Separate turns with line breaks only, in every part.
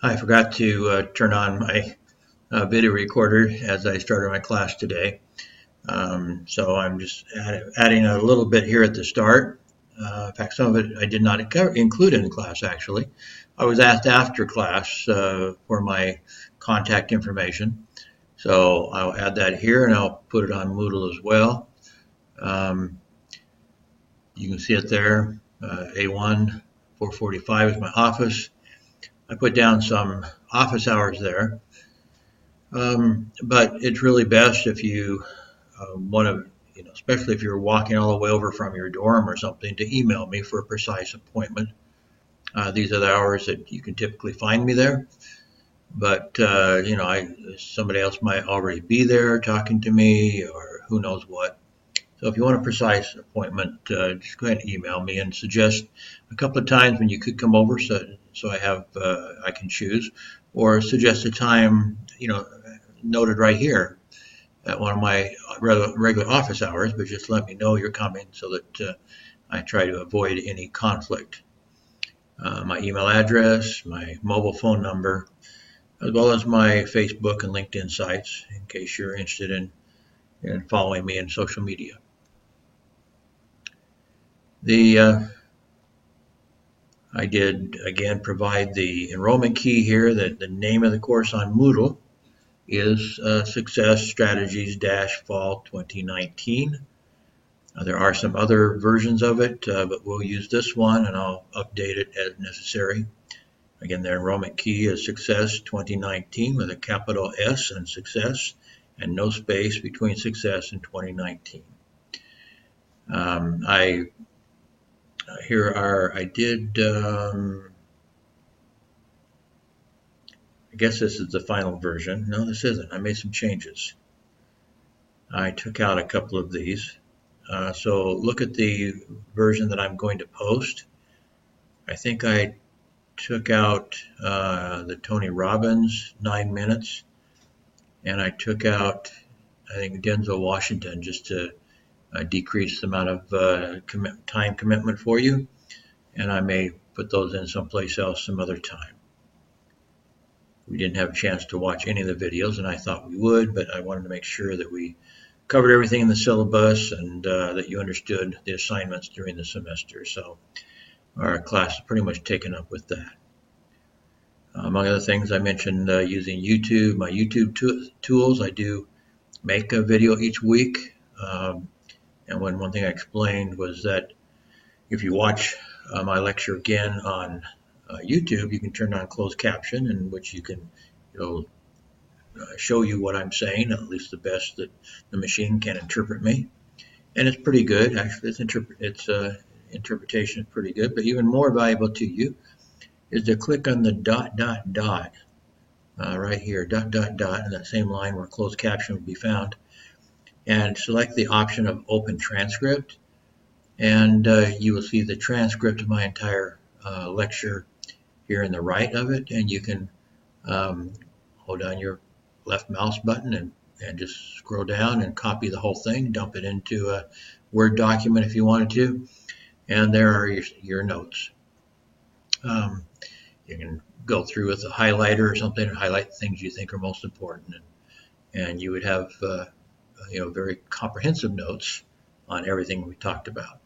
I forgot to turn on my video recorder as I started my class today. So I'm just adding a little bit here at the start. In fact, some of it I did not include in class, actually. I was asked after class for my contact information. So I'll add that here and I'll put it on Moodle as well. Um, you can see it there. A1 445 is my office. I put down some office hours there. But it's really best if you want to, especially if you're walking all the way over from your dorm or something, to email me for a precise appointment. These are the hours that you can typically find me there. But somebody else might already be there talking to me, or who knows what. So if you want a precise appointment, just go ahead and email me and suggest a couple of times when you could come over, so I can choose, or suggest a time noted right here at one of my regular office hours, but just let me know you're coming so that I try to avoid any conflict. My email address, my mobile phone number, as well as my Facebook and LinkedIn sites, in case you're interested in following me in social media. I did again provide the enrollment key here. That the name of the course on Moodle is Success Strategies Fall 2019. There are some other versions of it, but we'll use this one and I'll update it as necessary. Again, the enrollment key is Success 2019 with a capital S and Success and no space between Success and 2019. I guess this is the final version. No, this isn't. I made some changes. I took out a couple of these. So look at the version that I'm going to post. I think I took out the Tony Robbins 9 minutes, and I took out, I think, Denzel Washington, just to decrease the amount of time commitment for you. And I may put those in someplace else some other time. We didn't have a chance to watch any of the videos, and I thought we would, but I wanted to make sure that we covered everything in the syllabus and that you understood the assignments during the semester. So our class is pretty much taken up with that. Among other things, I mentioned using YouTube, my YouTube tools. I do make a video each week. And one thing I explained was that if you watch my lecture again on YouTube, you can turn on closed caption, in which you can show you what I'm saying, at least the best that the machine can interpret me. And it's pretty good. Actually, its interpretation is pretty good. But even more valuable to you is to click on the ... right here, ... in that same line where closed caption will be found, and select the option of Open Transcript. And you will see the transcript of my entire lecture here in the right of it, and you can hold down your left mouse button and just scroll down and copy the whole thing, dump it into a Word document if you wanted to, and there are your notes. You can go through with a highlighter or something and highlight things you think are most important, and you would have very comprehensive notes on everything we talked about.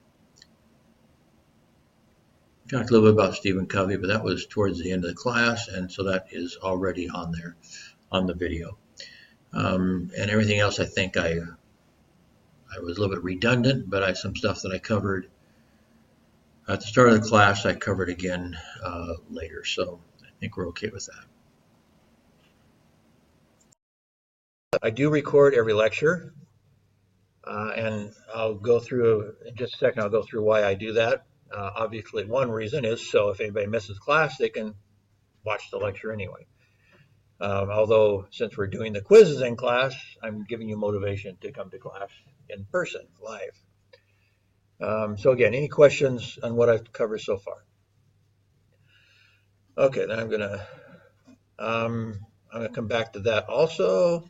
We talked a little bit about Stephen Covey, but that was towards the end of the class, and so that is already on there on the video. And everything else, I think I was a little bit redundant, but some stuff that I covered at the start of the class, I covered again later, so I think we're okay with that. I do record every lecture, and I'll go through, in just a second, I'll go through why I do that. Obviously, one reason is so if anybody misses class, they can watch the lecture anyway. Although, since we're doing the quizzes in class, I'm giving you motivation to come to class in person, live. So again, any questions on what I've covered so far? Okay, then I'm gonna come back to that also.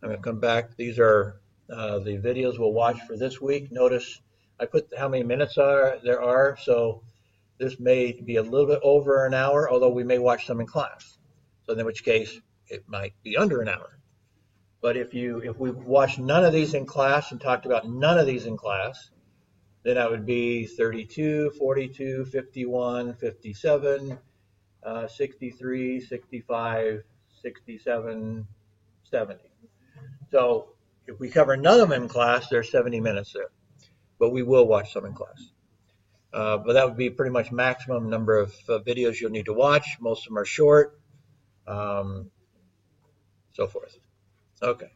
I'm gonna come back. These are the videos we'll watch for this week. Notice I put how many minutes there are, so this may be a little bit over an hour, although we may watch some in class. So in which case it might be under an hour. But if we watched none of these in class and talked about none of these in class, then that would be 32, 42, 51, 57, 63, 65, 67, 70. So if we cover none of them in class, there's 70 minutes there. But we will watch some in class. But that would be pretty much maximum number of videos you'll need to watch. Most of them are short, so forth. Okay.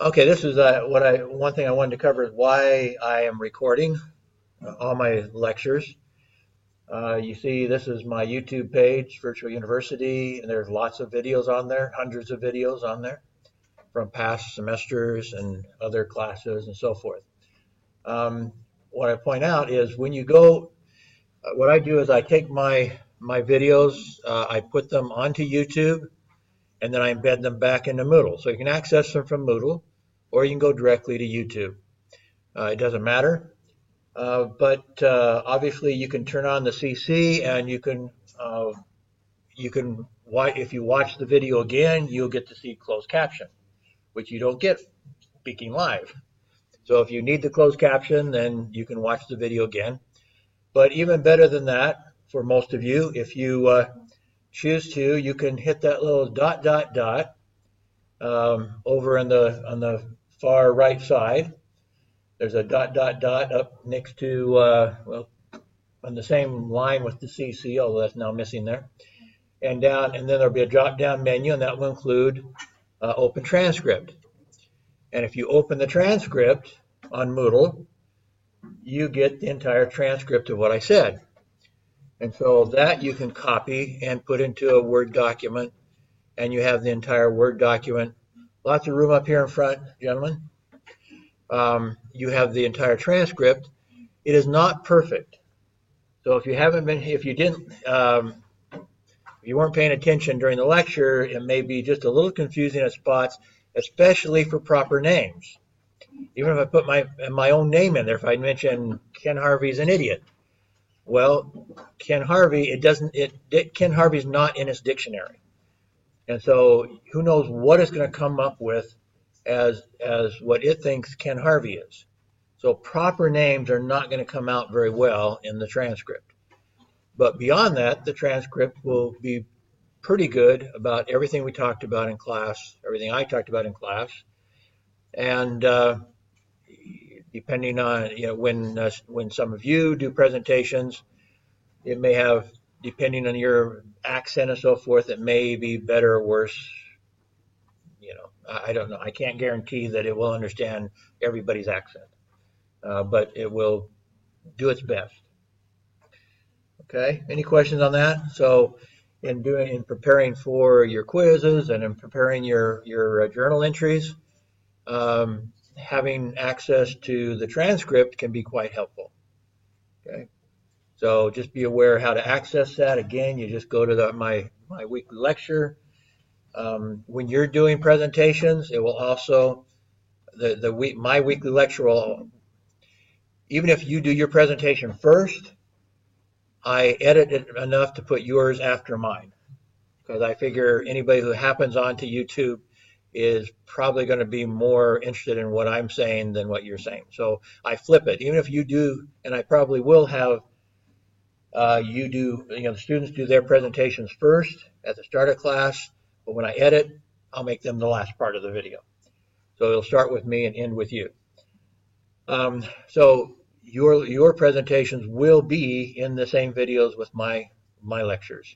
Okay, this is one thing I wanted to cover is why I am recording all my lectures. You see, this is my YouTube page, Virtual University, and there's lots of videos on there, hundreds of videos on there from past semesters and other classes and so forth. What I point out is when you go, what I do is I take my videos, I put them onto YouTube, and then I embed them back into Moodle. So you can access them from Moodle, or you can go directly to YouTube. It doesn't matter. But obviously you can turn on the CC, and you can if you watch the video again, you'll get to see closed caption, which you don't get speaking live. So if you need the closed caption, then you can watch the video again. But even better than that, for most of you, if you choose to, you can hit that little dot, dot, dot over on the far right side. There's a dot, dot, dot up next to, well, on the same line with the CC, although that's now missing there. And down, and then there'll be a drop-down menu, and that will include Open Transcript. And if you open the transcript on Moodle, you get the entire transcript of what I said. And so that you can copy and put into a Word document, and you have the entire Word document. Lots of room up here in front, gentlemen. You have the entire transcript. It is not perfect. So if you haven't been, if you didn't, if you weren't paying attention during the lecture, it may be just a little confusing at spots, especially for proper names. Even if I put my own name in there, if I mention Ken Harvey's an idiot, well, Ken Harvey, Ken Harvey's not in his dictionary, and so who knows what it's going to come up with as what it thinks Ken Harvey is. So proper names are not going to come out very well in the transcript. But beyond that, the transcript will be pretty good about everything we talked about in class, everything I talked about in class. And depending on, when some of you do presentations, it may have, depending on your accent and so forth, it may be better or worse. I don't know. I can't guarantee that it will understand everybody's accent, but it will do its best. Okay, any questions on that? So in preparing for your quizzes and in preparing your journal entries, having access to the transcript can be quite helpful. Okay, so just be aware how to access that. Again, you just go to my weekly lecture. When you're doing presentations, it will also, my weekly lecture will, even if you do your presentation first, I edit it enough to put yours after mine, because I figure anybody who happens onto YouTube is probably going to be more interested in what I'm saying than what you're saying. So I flip it. Even if you do, and I probably will have the students do their presentations first at the start of class, but when I edit, I'll make them the last part of the video. So it'll start with me and end with you. So your presentations will be in the same videos with my lectures.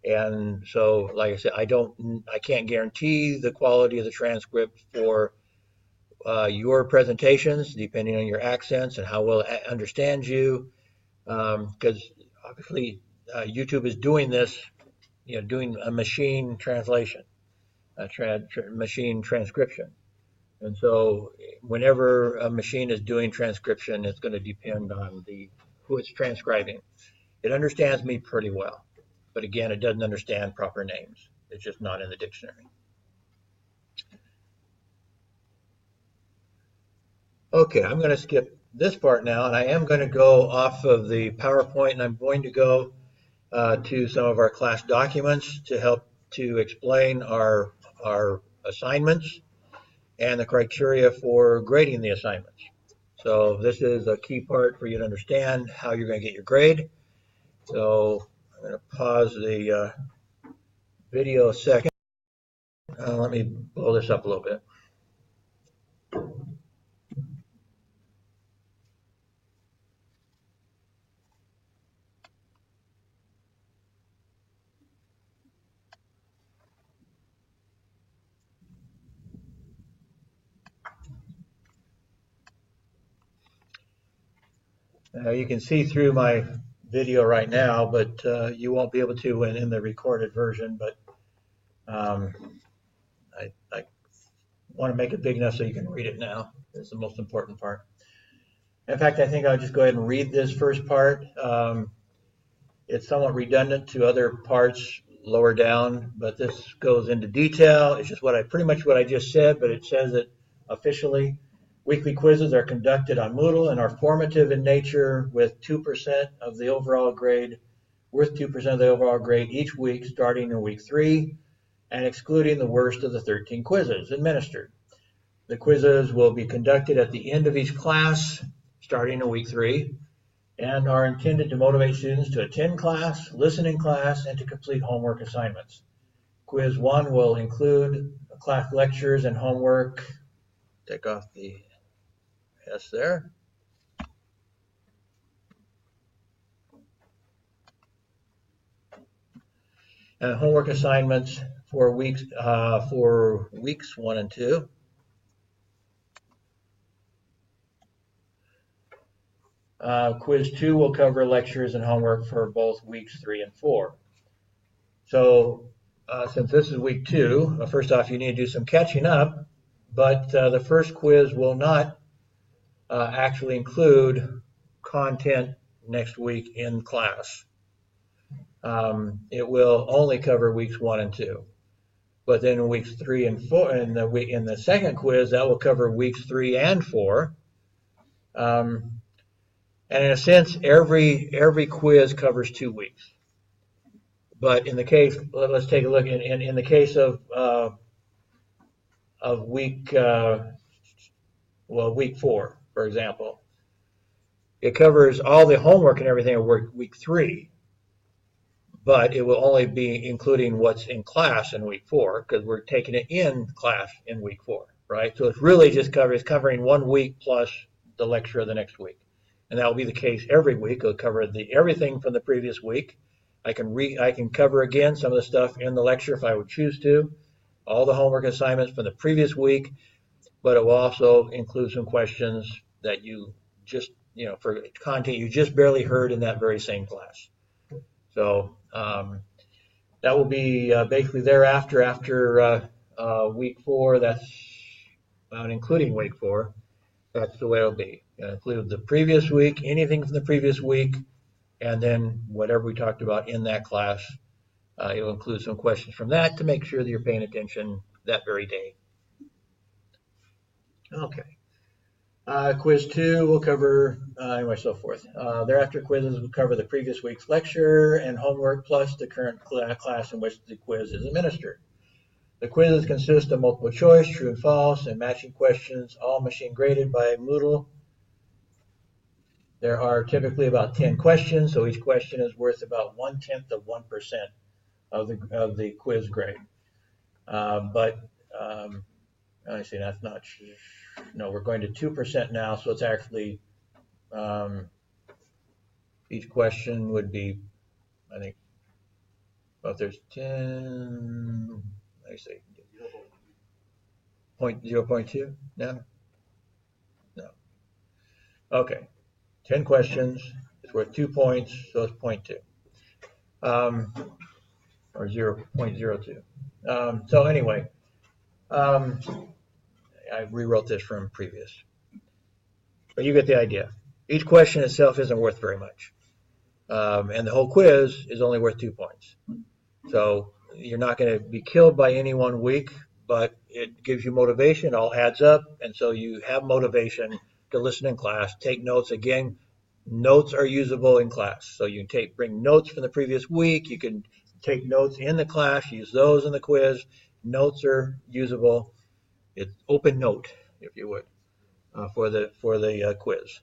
And so, like I said, I can't guarantee the quality of the transcript for your presentations, depending on your accents and how well it understands you, because obviously YouTube is doing this, doing a machine translation, machine transcription. And so whenever a machine is doing transcription, it's going to depend on who it's transcribing. It understands me pretty well, but again, it doesn't understand proper names. It's just not in the dictionary. Okay, I'm going to skip this part now, and I am going to go off of the PowerPoint, and I'm going to go to some of our class documents to help to explain our assignments and the criteria for grading the assignments. So this is a key part for you to understand how you're going to get your grade. So I'm going to pause the video a second. Let me blow this up a little bit. You can see through my video right now, but you won't be able to in the recorded version. But I want to make it big enough so you can read it now. It's the most important part. In fact, I think I'll just go ahead and read this first part. It's somewhat redundant to other parts lower down, but this goes into detail. It's just pretty much what I just said, but it says it officially. Weekly quizzes are conducted on Moodle and are formative in nature with 2% of the overall grade, worth 2% of the overall grade each week starting in week 3 and excluding the worst of the 13 quizzes administered. The quizzes will be conducted at the end of each class starting in week 3 and are intended to motivate students to attend class, listen in class, and to complete homework assignments. Quiz 1 will include class lectures and homework. Take off the S there. And homework assignments for weeks 1 and 2. Quiz 2 will cover lectures and homework for both weeks 3 and 4. So since this is week 2, first off, you need to do some catching up, but the first quiz will not actually include content next week in class. It will only cover weeks 1 and 2. But then in weeks 3 and 4, in the second quiz, that will cover weeks 3 and 4. And in a sense, every quiz covers 2 weeks. But in the case, let's take a look. In the case of week 4, for example, it covers all the homework and everything of week 3, but it will only be including what's in class in week 4 because we're taking it in class in week 4, right? So it's really just covering 1 week plus the lecture of the next week. And that will be the case every week. It'll cover everything from the previous week. I can cover again some of the stuff in the lecture if I would choose to, all the homework assignments from the previous week, but it will also include some questions that you just, for content you just barely heard in that very same class. So that will be basically thereafter, after week 4, that's including week 4, that's the way it'll be. It'll include the previous week, anything from the previous week, and then whatever we talked about in that class. It'll include some questions from that to make sure that you're paying attention that very day. Okay. Quiz 2 will cover, anyway, so forth. Thereafter, quizzes will cover the previous week's lecture and homework plus the current class in which the quiz is administered. The quizzes consist of multiple choice, true and false, and matching questions, all machine graded by Moodle. There are typically about 10 questions, so each question is worth about 1/10 of 1% of the quiz grade. But I see that's not. No, we're going to 2% now, so it's actually each question would be, I think, well, if there's 10. Let me see. 0.2? No? No. Okay. 10 questions. It's worth 2 points, so it's 0.2. Or 0.02. So anyway, I rewrote this from previous. But you get the idea. Each question itself isn't worth very much. And the whole quiz is only worth 2 points. So you're not going to be killed by any 1 week, but it gives you motivation. It all adds up. And so you have motivation to listen in class, take notes. Again, Notes are usable in class. So you can bring notes from the previous week. You can take notes in the class, use those in the quiz. Notes are usable. It's open note, if you would, for the quiz.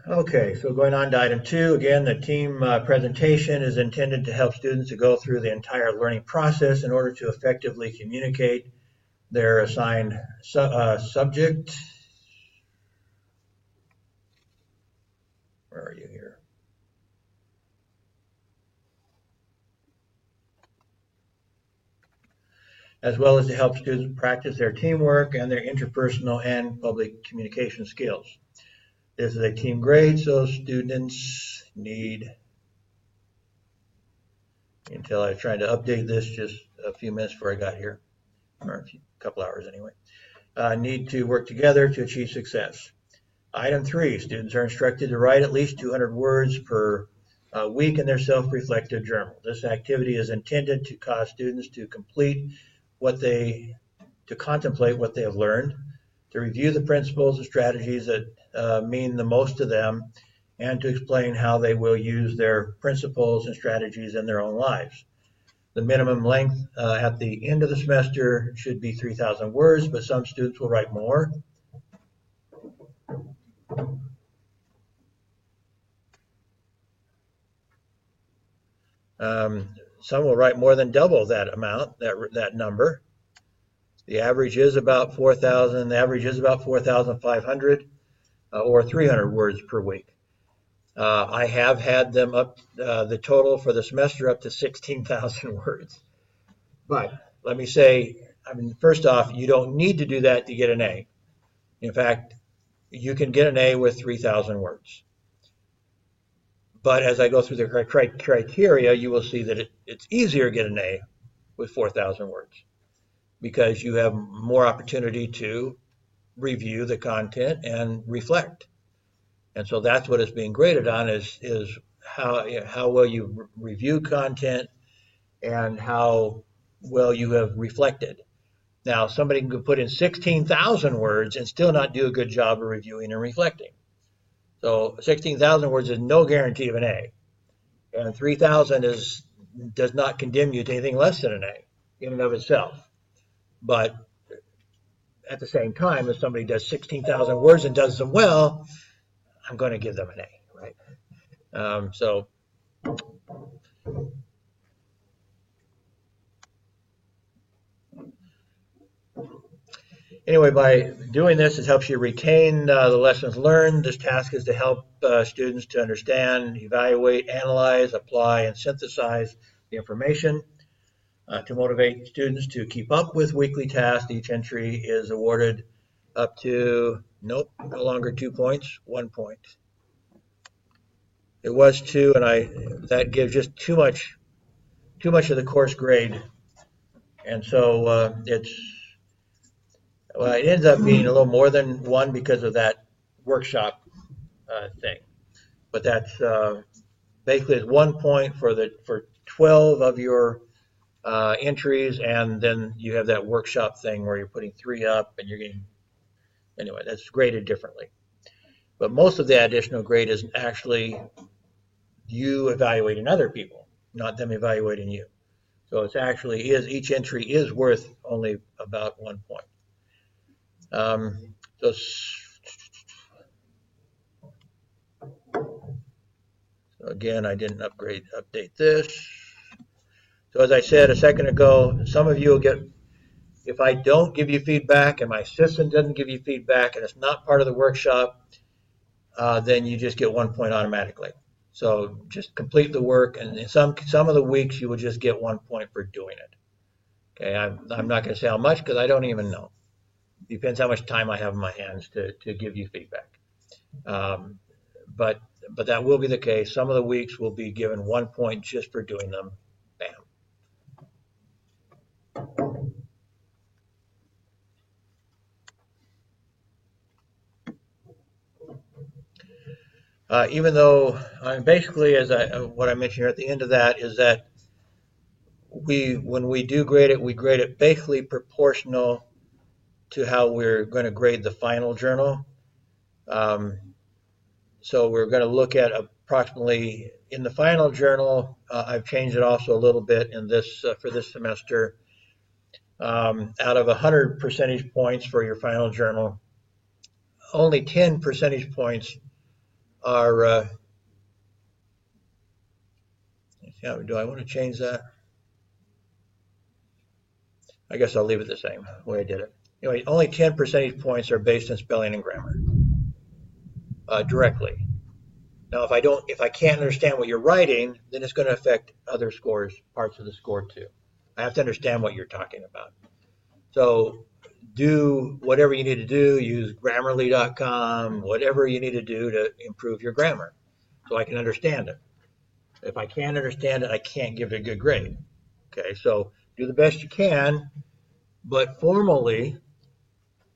Okay, so going on to item 2, again, the team presentation is intended to help students to go through the entire learning process in order to effectively communicate their assigned subject. Where are you here? As well as to help students practice their teamwork and their interpersonal and public communication skills. This is a team grade, so students need, until I tried to update this just a few minutes before I got here, or a couple hours anyway, need to work together to achieve success. Item 3, students are instructed to write at least 200 words per week in their self-reflective journal. This activity is intended to cause students to contemplate what they have learned, to review the principles and strategies that mean the most to them, and to explain how they will use their principles and strategies in their own lives. The minimum length at the end of the semester should be 3,000 words, but some students will write more. Some will write more than double that amount, that number. The average is about 4,000. The average is about 4,500 or 300 words per week. I have had them up the total for the semester up to 16,000 words. But let me say, first off, you don't need to do that to get an A. In fact, you can get an A with 3,000 words. But as I go through the criteria, you will see that it's easier to get an A with 4,000 words because you have more opportunity to review the content and reflect. And so that's what is being graded on is how well you review content and how well you have reflected. Now, somebody can put in 16,000 words and still not do a good job of reviewing and reflecting. So 16,000 words is no guarantee of an A. And 3,000 does not condemn you to anything less than an A in and of itself. But at the same time, if somebody does 16,000 words and does them well, I'm going to give them an A, right? Anyway, by doing this, it helps you retain the lessons learned. This task is to help students to understand, evaluate, analyze, apply, and synthesize the information. To motivate students to keep up with weekly tasks, each entry is awarded up to, no longer 2 points, 1 point. It was 2, and that gives just too much of the course grade. And so it ends up being a little more than 1 because of that workshop thing. But that's basically it's 1 point for 12 of your entries, and then you have that workshop thing where you're putting 3 up and you're getting, anyway, that's graded differently. But most of the additional grade is actually you evaluating other people, not them evaluating you. So it's actually each entry is worth only about 1 point. So again, I didn't update this. So as I said a second ago, some of you will get, if I don't give you feedback and my assistant doesn't give you feedback and it's not part of the workshop, then you just get 1 point automatically. So just complete the work, and in some of the weeks you will just get 1 point for doing it. Okay, I'm not going to say how much because I don't even know. Depends how much time I have in my hands to give you feedback. But that will be the case. Some of the weeks will be given 1 point just for doing them. Bam. Even though basically, what I mentioned here at the end of that is that when we do grade it, we grade it basically proportional to how we're going to grade the final journal. So we're going to look at approximately in the final journal. I've changed it also a little bit in this for this semester. Out of 100 percentage points for your final journal, only 10 percentage points are. Do I want to change that? I guess I'll leave it the same way I did it. Anyway, only 10 percentage points are based on spelling and grammar directly. Now, if I can't understand what you're writing, then it's going to affect other scores, parts of the score too. I have to understand what you're talking about. So do whatever you need to do, use Grammarly.com, whatever you need to do to improve your grammar so I can understand it. If I can't understand it, I can't give it a good grade. Okay, so do the best you can, but formally,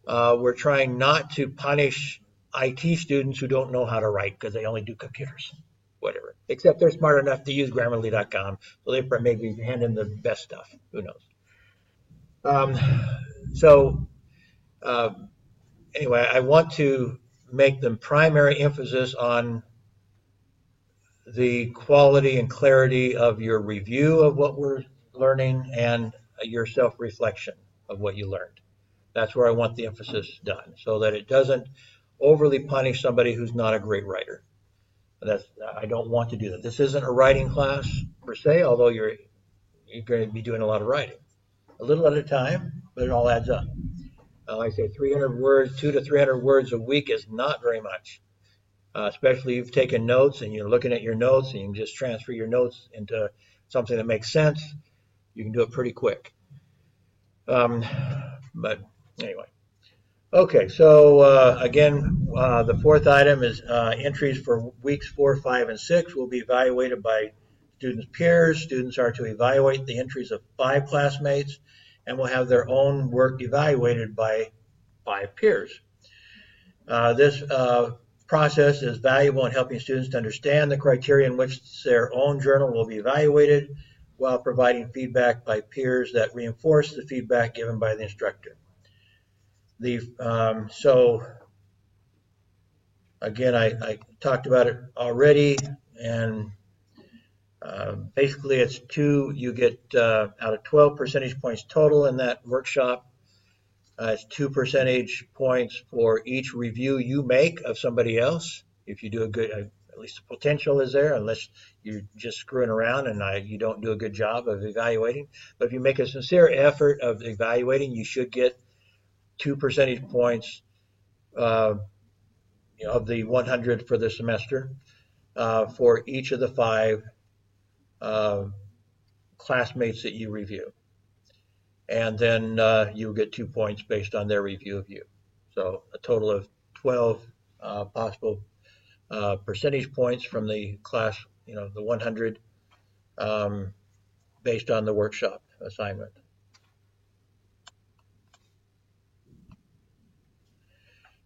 we're trying not to punish IT students who don't know how to write because they only do computers, whatever. Except they're smart enough to use Grammarly.com, so they maybe hand in the best stuff. Who knows? So anyway, I want to make the primary emphasis on the quality and clarity of your review of what we're learning and your self-reflection of what you learned. That's where I want the emphasis done, so that it doesn't overly punish somebody who's not a great writer. I don't want to do that. This isn't a writing class per se, although you're going to be doing a lot of writing, a little at a time, but it all adds up. Like I say, 300 words, 200 to 300 words a week is not very much, especially if you've taken notes and you're looking at your notes and you can just transfer your notes into something that makes sense. You can do it pretty quick. But anyway. Okay, so again, the fourth item is entries for weeks 4, 5, and 6 will be evaluated by students' peers. Students are to evaluate the entries of 5 classmates and will have their own work evaluated by 5 peers. This process is valuable in helping students to understand the criteria in which their own journal will be evaluated while providing feedback by peers that reinforce the feedback given by the instructor. So again, I talked about it already, and basically it's you get out of 12 percentage points total in that workshop. It's 2 percentage points for each review you make of somebody else. If you do a good, at least the potential is there, unless you're just screwing around and you don't do a good job of evaluating. But if you make a sincere effort of evaluating, you should get 2 percentage points of the 100 for the semester for each of the 5 classmates that you review. And then you get 2 points based on their review of you. So a total of 12 possible percentage points from the class, the 100 based on the workshop assignment.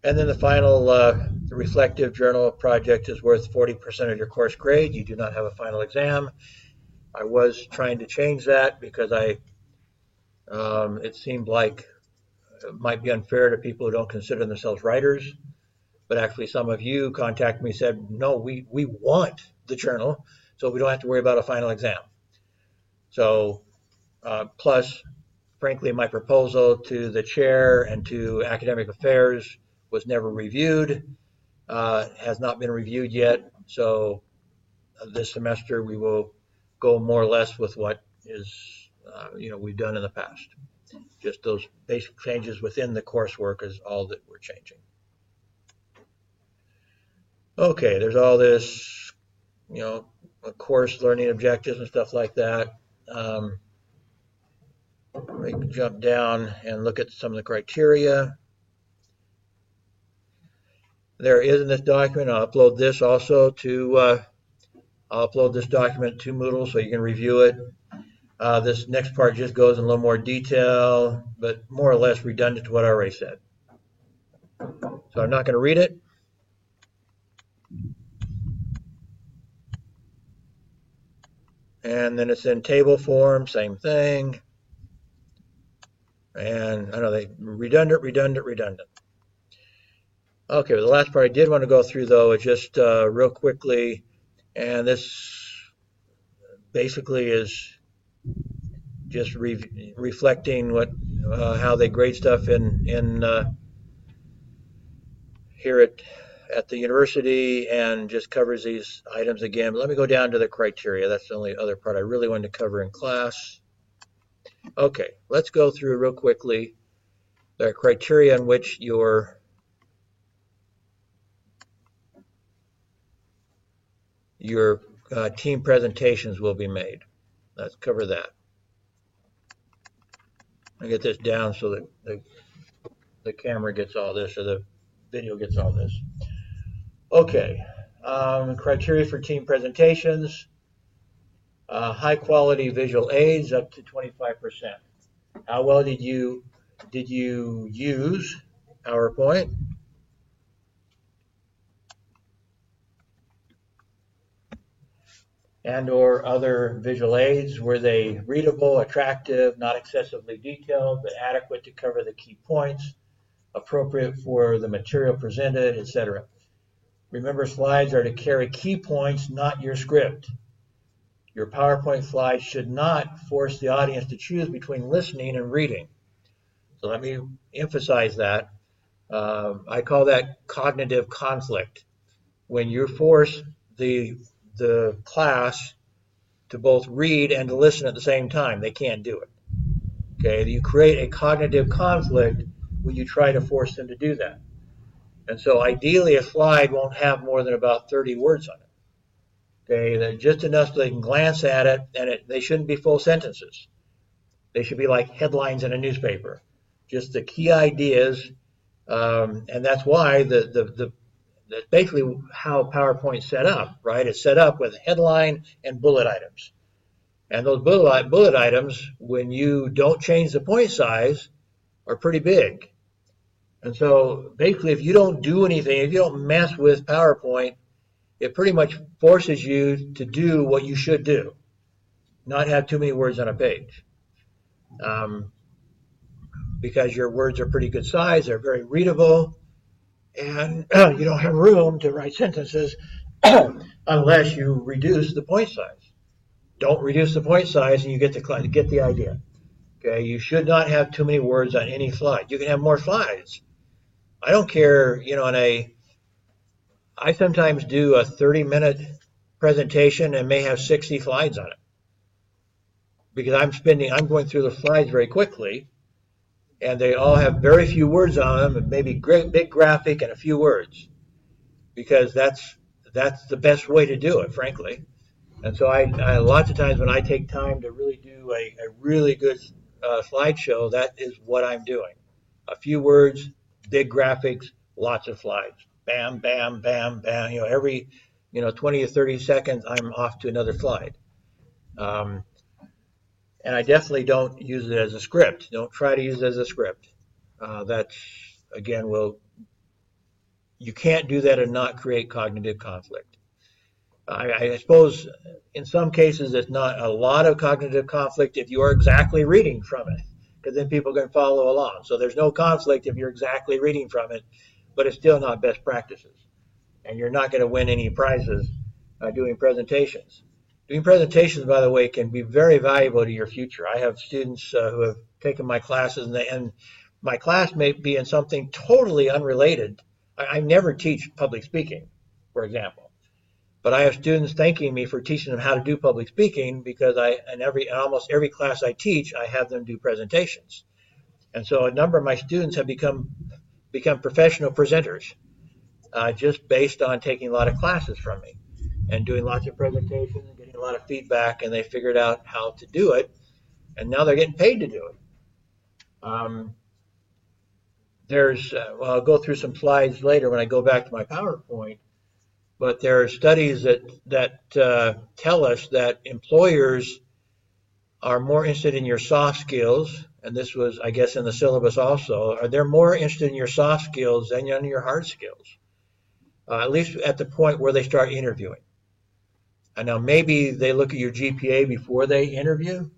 And then the final the reflective journal project is worth 40% of your course grade. You do not have a final exam. I was trying to change that because it seemed like it might be unfair to people who don't consider themselves writers. But actually some of you contacted me and said, no, we want the journal, so we don't have to worry about a final exam. So plus, frankly, my proposal to the chair and to academic affairs was never reviewed, has not been reviewed yet. So this semester we will go more or less with what is, we've done in the past. Just those basic changes within the coursework is all that we're changing. Okay, there's all this, course learning objectives and stuff like that. We can jump down and look at some of the criteria. There is in this document. I'll upload this also to this document to Moodle so you can review it. This next part just goes in a little more detail, but more or less redundant to what I already said. So I'm not going to read it. And then it's in table form, same thing. And I know they redundant. Okay, well, the last part I did want to go through though is just real quickly, and this basically is just reflecting what how they grade stuff in here at the university, and just covers these items again. But let me go down to the criteria. That's the only other part I really wanted to cover in class. Okay, let's go through real quickly the criteria in which your team presentations will be made. Let's cover that. I get this down so that the camera gets all this, or the video gets all this. Okay, criteria for team presentations. High quality visual aids up to 25%. How well did you use PowerPoint? And or other visual aids? Were they readable, attractive, not excessively detailed, but adequate to cover the key points, appropriate for the material presented, etc.? Remember, slides are to carry key points, not your script. Your PowerPoint slides should not force the audience to choose between listening and reading. So let me emphasize that. I call that cognitive conflict. When you force the class to both read and to listen at the same time, they can't do it. Okay, you create a cognitive conflict when you try to force them to do that. And so ideally a slide won't have more than about 30 words on it. Okay, they're just enough so they can glance at it, and they shouldn't be full sentences. They should be like headlines in a newspaper, just the key ideas, and that's why that's basically how PowerPoint's set up, right? It's set up with headline and bullet items. And those bullet items, when you don't change the point size, are pretty big. And so basically, if you don't do anything, if you don't mess with PowerPoint, it pretty much forces you to do what you should do, not have too many words on a page. Because your words are pretty good size, they're very readable, and you don't have room to write sentences unless you reduce the point size. Don't reduce the point size, and you get the idea. Okay, you should not have too many words on any slide. You can have more slides. I don't care, I sometimes do a 30-minute presentation and may have 60 slides on it, because I'm going through the slides very quickly, and they all have very few words on them, and maybe big graphic and a few words, because that's the best way to do it, frankly. And so I lots of times when I take time to really do a really good slideshow, that is what I'm doing. A few words, big graphics, lots of slides. Bam, bam, bam, bam. Every 20 or 30 seconds, I'm off to another slide. And I definitely don't use it as a script. Don't try to use it as a script. That's, again, you can't do that and not create cognitive conflict. I suppose in some cases it's not a lot of cognitive conflict if you are exactly reading from it, because then people can follow along. So there's no conflict if you're exactly reading from it, but it's still not best practices. And you're not going to win any prizes doing presentations. Doing presentations, by the way, can be very valuable to your future. I have students who have taken my classes, and my class may be in something totally unrelated. I never teach public speaking, for example. But I have students thanking me for teaching them how to do public speaking, because in almost every class I teach, I have them do presentations. And so a number of my students have become professional presenters, just based on taking a lot of classes from me and doing lots of presentations and getting a lot of feedback, and they figured out how to do it, and now they're getting paid to do it. I'll go through some slides later when I go back to my PowerPoint. But there are studies that tell us that employers are more interested in your soft skills, and this was, I guess, in the syllabus also. They're more interested in your soft skills than in your hard skills, at least at the point where they start interviewing. And now maybe they look at your GPA before they interview,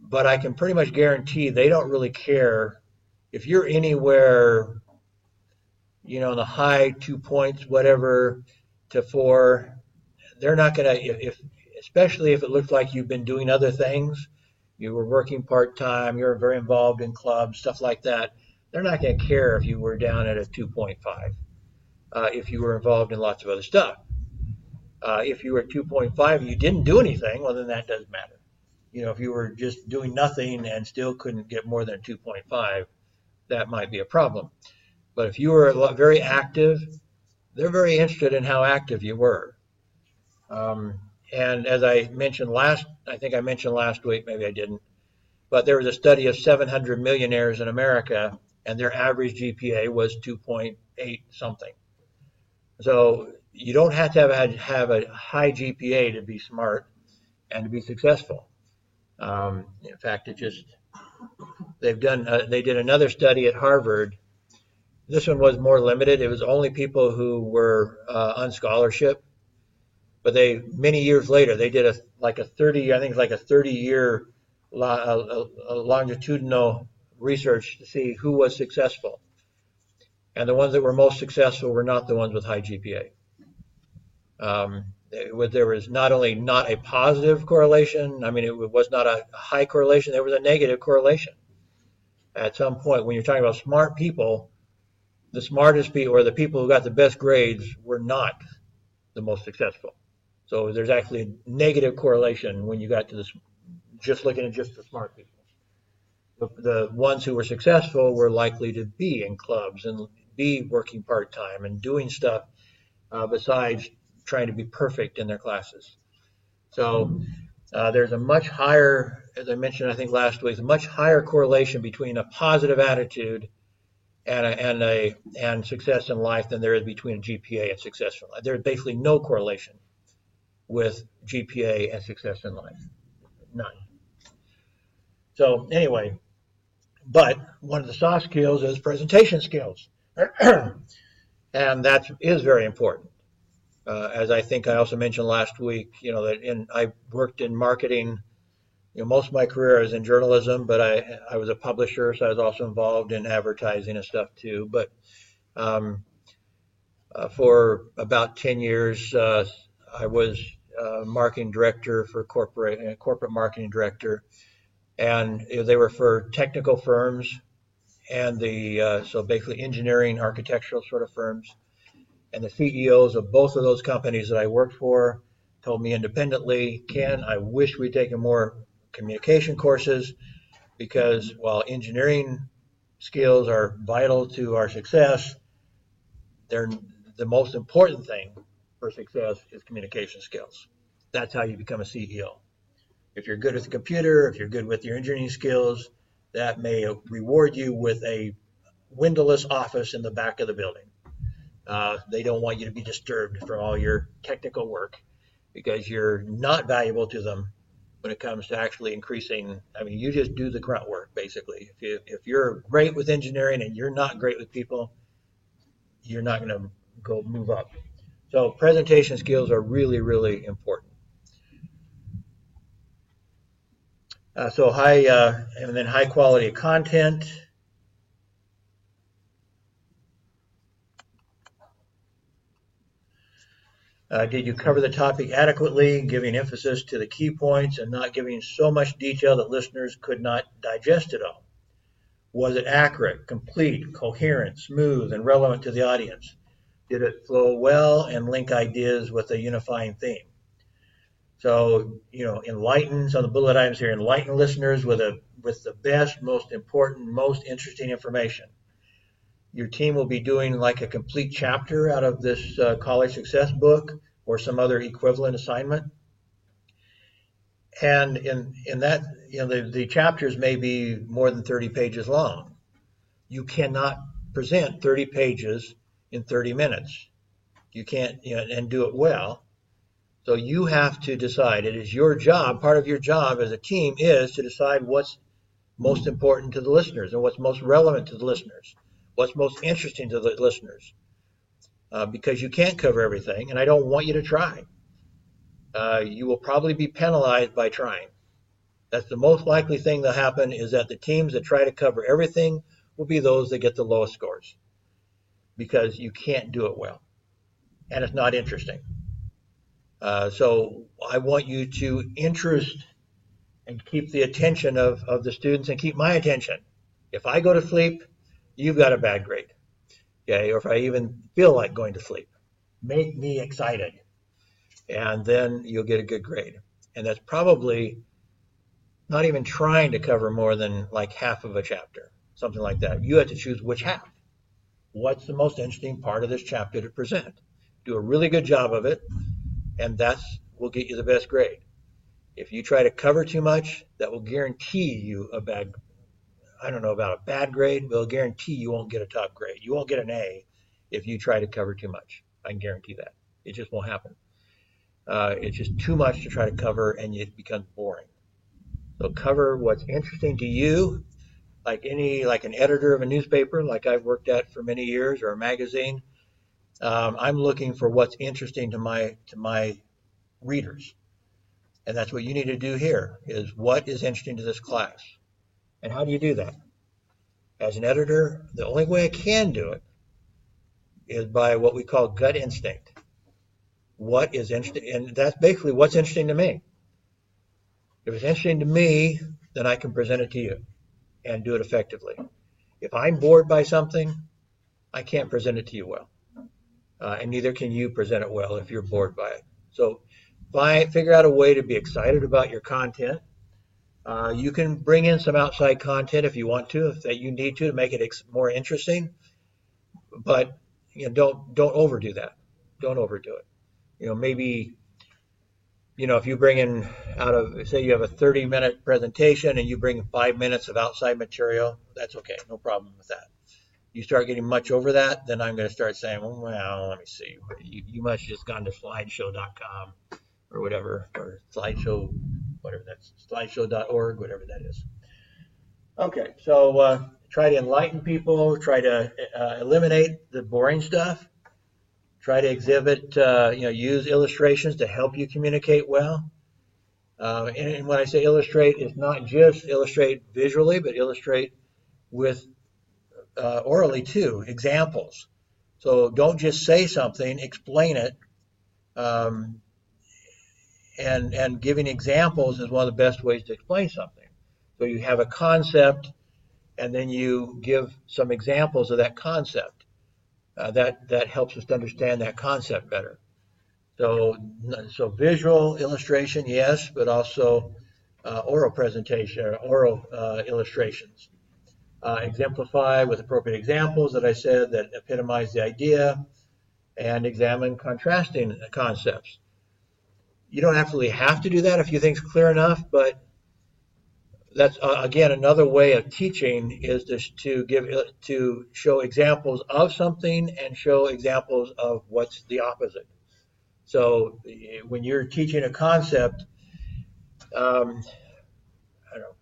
but I can pretty much guarantee they don't really care if you're anywhere, in the high 2 points, whatever, to 4. They're not going to, if especially if it looks like you've been doing other things, you were working part-time, you're very involved in clubs, stuff like that. They're not going to care if you were down at a 2.5, if you were involved in lots of other stuff. If you were at 2.5 and you didn't do anything, well, then that does matter. If you were just doing nothing and still couldn't get more than 2.5, that might be a problem. But if you were very active, they're very interested in how active you were. And as I mentioned I think I mentioned last week, maybe I didn't, but there was a study of 700 millionaires in America, and their average GPA was 2.8 something. So you don't have to have a high GPA to be smart and to be successful. In fact, they did another study at Harvard. This one was more limited. It was only people who were on scholarship. But many years later, they did a 30-year longitudinal research to see who was successful. And the ones that were most successful were not the ones with high GPA. There was not only not a positive correlation, it was not a high correlation, there was a negative correlation. At some point, when you're talking about smart people, the smartest people, or the people who got the best grades, were not the most successful. So there's actually a negative correlation when you got to just looking at just the smart people. The ones who were successful were likely to be in clubs and be working part-time and doing stuff besides trying to be perfect in their classes. So there's a much higher, as I mentioned I think last week, a much higher correlation between a positive attitude and success in life than there is between a GPA and success in life. There's basically no correlation with GPA and success in life. None. So anyway, but one of the soft skills is presentation skills. And that is very important. As I think I also mentioned last week, I worked in marketing. Most of my career I was in journalism, but I was a publisher, so I was also involved in advertising and stuff too. But for about 10 years, I was marketing director for corporate marketing director, and they were for technical firms and so basically engineering, architectural sort of firms. And the CEOs of both of those companies that I worked for told me independently, Ken, I wish we'd taken more communication courses, because while engineering skills are vital to our success, they're the most important thing for success is communication skills. That's how you become a CEO. If you're good with the computer, if you're good with your engineering skills, that may reward you with a windowless office in the back of the building. They don't want you to be disturbed from all your technical work, because you're not valuable to them when it comes to actually increasing. You just do the grunt work, basically. If you're great with engineering and you're not great with people, you're not going to go move up. So presentation skills are really, really important. So and then high quality content. Did you cover the topic adequately, giving emphasis to the key points and not giving so much detail that listeners could not digest it all? Was it accurate, complete, coherent, smooth, and relevant to the audience? Did it flow well and link ideas with a unifying theme? So, enlighten, some of the bullet items here, enlighten listeners with the best, most important, most interesting information. Your team will be doing like a complete chapter out of this college success book or some other equivalent assignment. And in that, the chapters may be more than 30 pages long. You cannot present 30 pages in 30 minutes. You can't, and do it well. So you have to decide. It is your job. Part of your job as a team is to decide what's most important to the listeners and what's most relevant to the listeners, what's most interesting to the listeners, because you can't cover everything, and I don't want you to try. you will probably be penalized by trying. That's the most likely thing that happen, is that the teams that try to cover everything will be those that get the lowest scores, because you can't do it well and it's not interesting. So I want you to interest and keep the attention of the students, and keep my attention. If I go to sleep, you've got a bad grade. Okay, or if I even feel like going to sleep, make me excited, and then you'll get a good grade. And that's probably not even trying to cover more than like half of a chapter, something like that. You have to choose which half. What's the most interesting part of this chapter to present? Do a really good job of it, and that's will get you the best grade. If you try to cover too much, that will guarantee you a bad, I don't know about a bad grade, but it'll guarantee you won't get a top grade. You won't get an A if you try to cover too much. I can guarantee that. It just won't happen. It's just too much to try to cover, and it becomes boring. So cover what's interesting to you, like an editor of a newspaper, like I've worked at for many years, or a magazine. I'm looking for what's interesting to my readers, and that's what you need to do here. Is what is interesting to this class, and how do you do that? As an editor, the only way I can do it is by what we call gut instinct. What is interesting, and that's basically what's interesting to me. If it's interesting to me, then I can present it to you and do it effectively. If I'm bored by something, I can't present it to you well. And neither can you present it well if you're bored by it. So figure out a way to be excited about your content. You can bring in some outside content if you want to, if that you need to make it more interesting. But don't overdo that. Don't overdo it. Maybe if you bring in say you have a 30-minute presentation and you bring 5 minutes of outside material, that's okay, no problem with that. You start getting much over that, then I'm going to start saying, well, let me see. You must have just gone to slideshow.com or whatever, or slideshow, whatever that's, slideshow.org, whatever that is. Okay, so try to enlighten people, try to eliminate the boring stuff. Try to exhibit, use illustrations to help you communicate well. And when I say illustrate, it's not just illustrate visually, but illustrate with orally too, examples. So don't just say something, explain it. And giving examples is one of the best ways to explain something. So you have a concept, and then you give some examples of that concept. That helps us to understand that concept better. So visual illustration, yes, but also oral presentation, oral illustrations. Exemplify with appropriate examples that I said that epitomize the idea, and examine contrasting concepts. You don't absolutely have to do that if you think it's clear enough, but that's again another way of teaching, is to show examples of something and show examples of what's the opposite. So when you're teaching a concept, I don't know,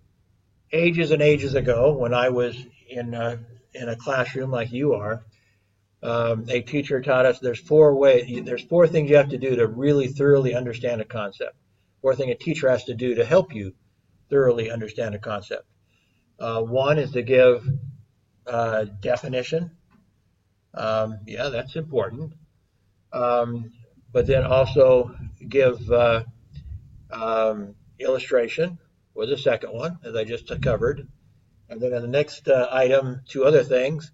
ages and ages ago, when I was in a classroom like you are, a teacher taught us there's four things you have to do to really thoroughly understand a concept. Fourth thing a teacher has to do to help you thoroughly understand a concept. One is to give definition. Yeah, that's important. But then also give illustration was the second one, as I just covered. And then in the next item, two other things.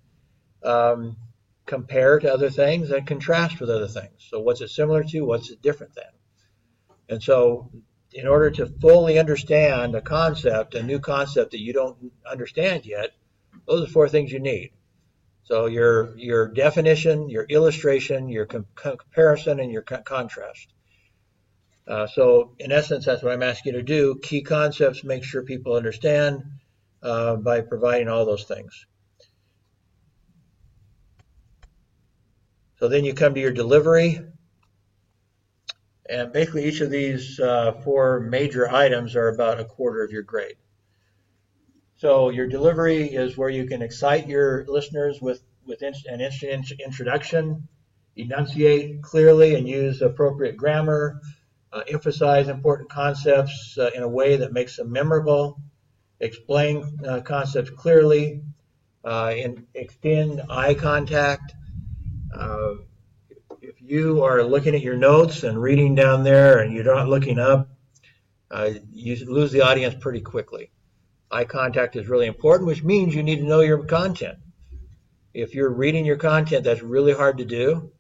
Compare to other things and contrast with other things. So what's it similar to? What's it different than? And so in order to fully understand a new concept that you don't understand yet, those are four things you need. So your definition, your illustration, your comparison, and your contrast. So in essence, that's what I'm asking you to do. Key concepts, make sure people understand by providing all those things. So then you come to your delivery. And basically each of these four major items are about a quarter of your grade. So your delivery is where you can excite your listeners with an instant introduction, enunciate clearly and use appropriate grammar, emphasize important concepts in a way that makes them memorable, explain concepts clearly, and extend eye contact. Uh, if you are looking at your notes and reading down there and you're not looking up, you lose the audience pretty quickly. Eye contact is really important, which means you need to know your content. If you're reading your content, that's really hard to do.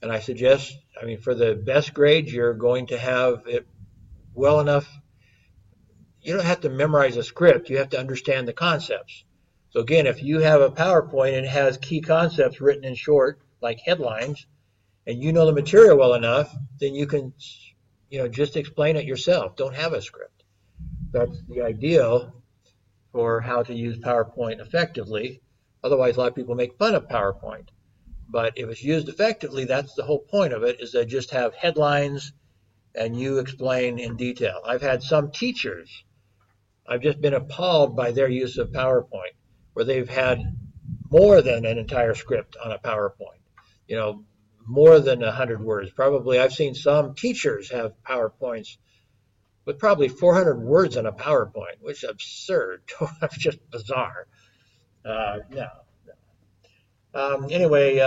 And I suggest, for the best grades, you're going to have it well enough. You don't have to memorize a script. You have to understand the concepts. So again, if you have a PowerPoint and it has key concepts written in short, like headlines, and you know the material well enough, then you can, just explain it yourself. Don't have a script. That's the ideal for how to use PowerPoint effectively. Otherwise, a lot of people make fun of PowerPoint. But if it's used effectively, that's the whole point of it, is to just have headlines and you explain in detail. I've had some teachers, I've just been appalled by their use of PowerPoint, where they've had more than an entire script on a PowerPoint, more than 100 words. Probably I've seen some teachers have PowerPoints with probably 400 words on a PowerPoint, which is absurd. It's just bizarre. No. Anyway,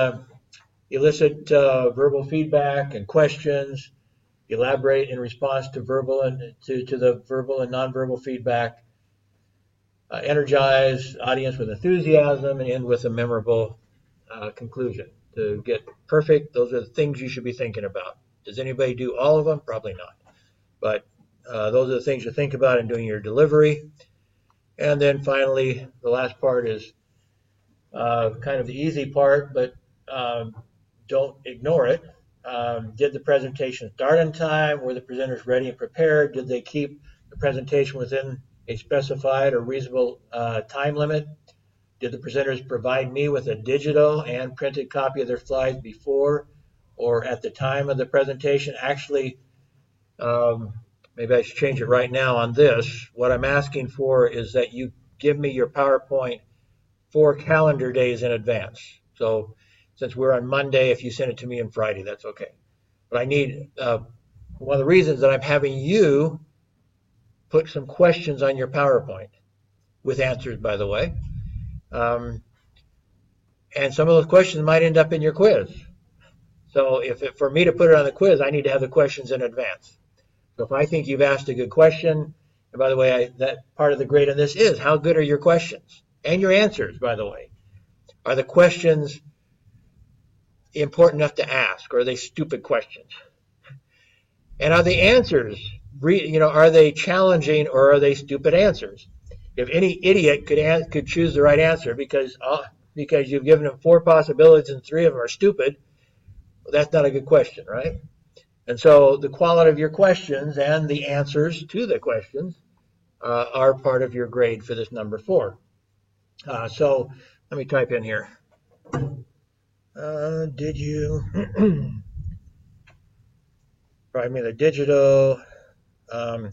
elicit verbal feedback and questions, elaborate in response to verbal and to the verbal and nonverbal feedback, energize audience with enthusiasm, and end with a memorable conclusion. To get perfect, those are the things you should be thinking about. Does anybody do all of them? Probably not. But those are the things to think about in doing your delivery. And then finally, the last part is kind of the easy part, but don't ignore it. Did the presentation start on time? Were the presenters ready and prepared? Did they keep the presentation within a specified or reasonable time limit? Did the presenters provide me with a digital and printed copy of their slides before or at the time of the presentation? Actually, maybe I should change it right now on this. What I'm asking for is that you give me your PowerPoint 4 calendar days in advance. So since we're on Monday, if you send it to me on Friday, that's okay. But I need, one of the reasons that I'm having you put some questions on your PowerPoint, with answers, by the way. And some of those questions might end up in your quiz. So for me to put it on the quiz, I need to have the questions in advance. So if I think you've asked a good question, and by the way, that part of the grade on this is, how good are your questions? And your answers, by the way. Are the questions important enough to ask, or are they stupid questions? And are the answers, are they challenging, or are they stupid answers? If any idiot could choose the right answer because you've given them 4 possibilities and 3 of them are stupid, well, that's not a good question, right? And so the quality of your questions and the answers to the questions are part of your grade for this number 4. So let me type in here. Did you provide me the digital? Yeah,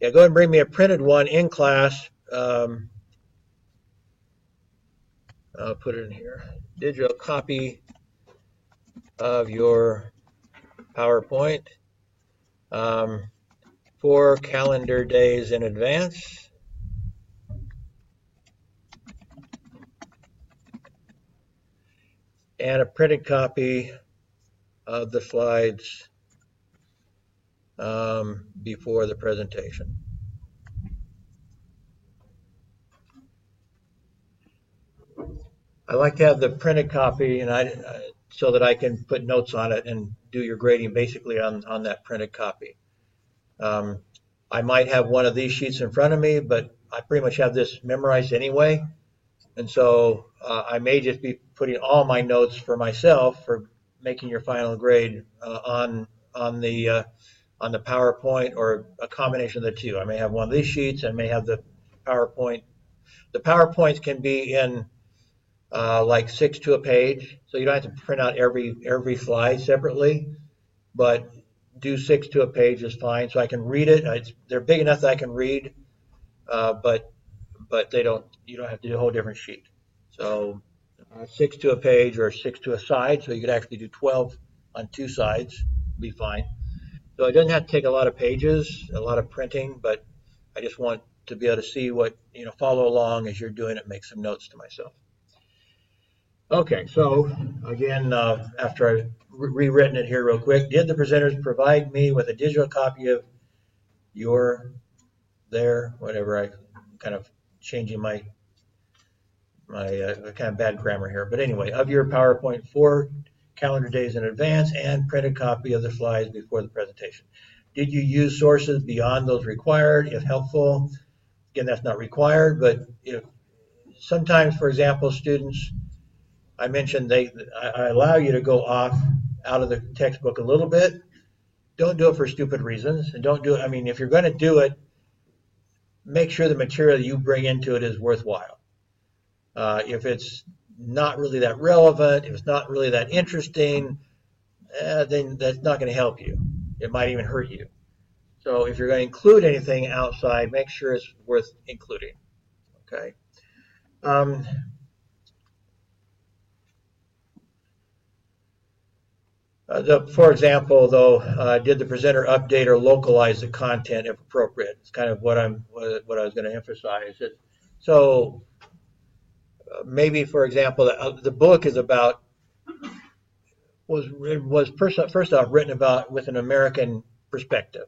go ahead and bring me a printed one in class. I'll put it in here. Digital copy of your PowerPoint 4 calendar days in advance. And a printed copy of the slides before the presentation. I like to have the printed copy, and so that I can put notes on it and do your grading basically on that printed copy. I might have one of these sheets in front of me, but I pretty much have this memorized anyway. And so I may just be putting all my notes for myself for making your final grade on the PowerPoint, or a combination of the two. I may have one of these sheets and may have the PowerPoint. The PowerPoints can be in like 6 to a page, so you don't have to print out every slide separately, but do 6 to a page is fine. So I can read it. They're big enough that I can read, but you don't have to do a whole different sheet. So 6 to a page or 6 to a side, so you could actually do 12 on 2 sides, be fine. So it doesn't have to take a lot of pages, a lot of printing, but I just want to be able to see what, follow along as you're doing it, make some notes to myself. Okay, so again, after I've rewritten it here real quick, did the presenters provide me with a digital copy of your, their, whatever, I kind of changing my kind of bad grammar here, but anyway, of your PowerPoint 4 calendar days in advance and printed copy of the slides before the presentation. Did you use sources beyond those required, if helpful? Again, that's not required, but if sometimes, for example, students, I mentioned I allow you to go off out of the textbook a little bit. Don't do it for stupid reasons, and don't do it. I mean, if you're going to do it, make sure the material you bring into it is worthwhile. If it's not really that relevant, if it's not really that interesting, then that's not going to help you. It might even hurt you. So if you're going to include anything outside, make sure it's worth including. Okay. For example, though, did the presenter update or localize the content if appropriate? It's kind of what I was going to emphasize. So maybe, for example, the book is about was first off written about with an American perspective,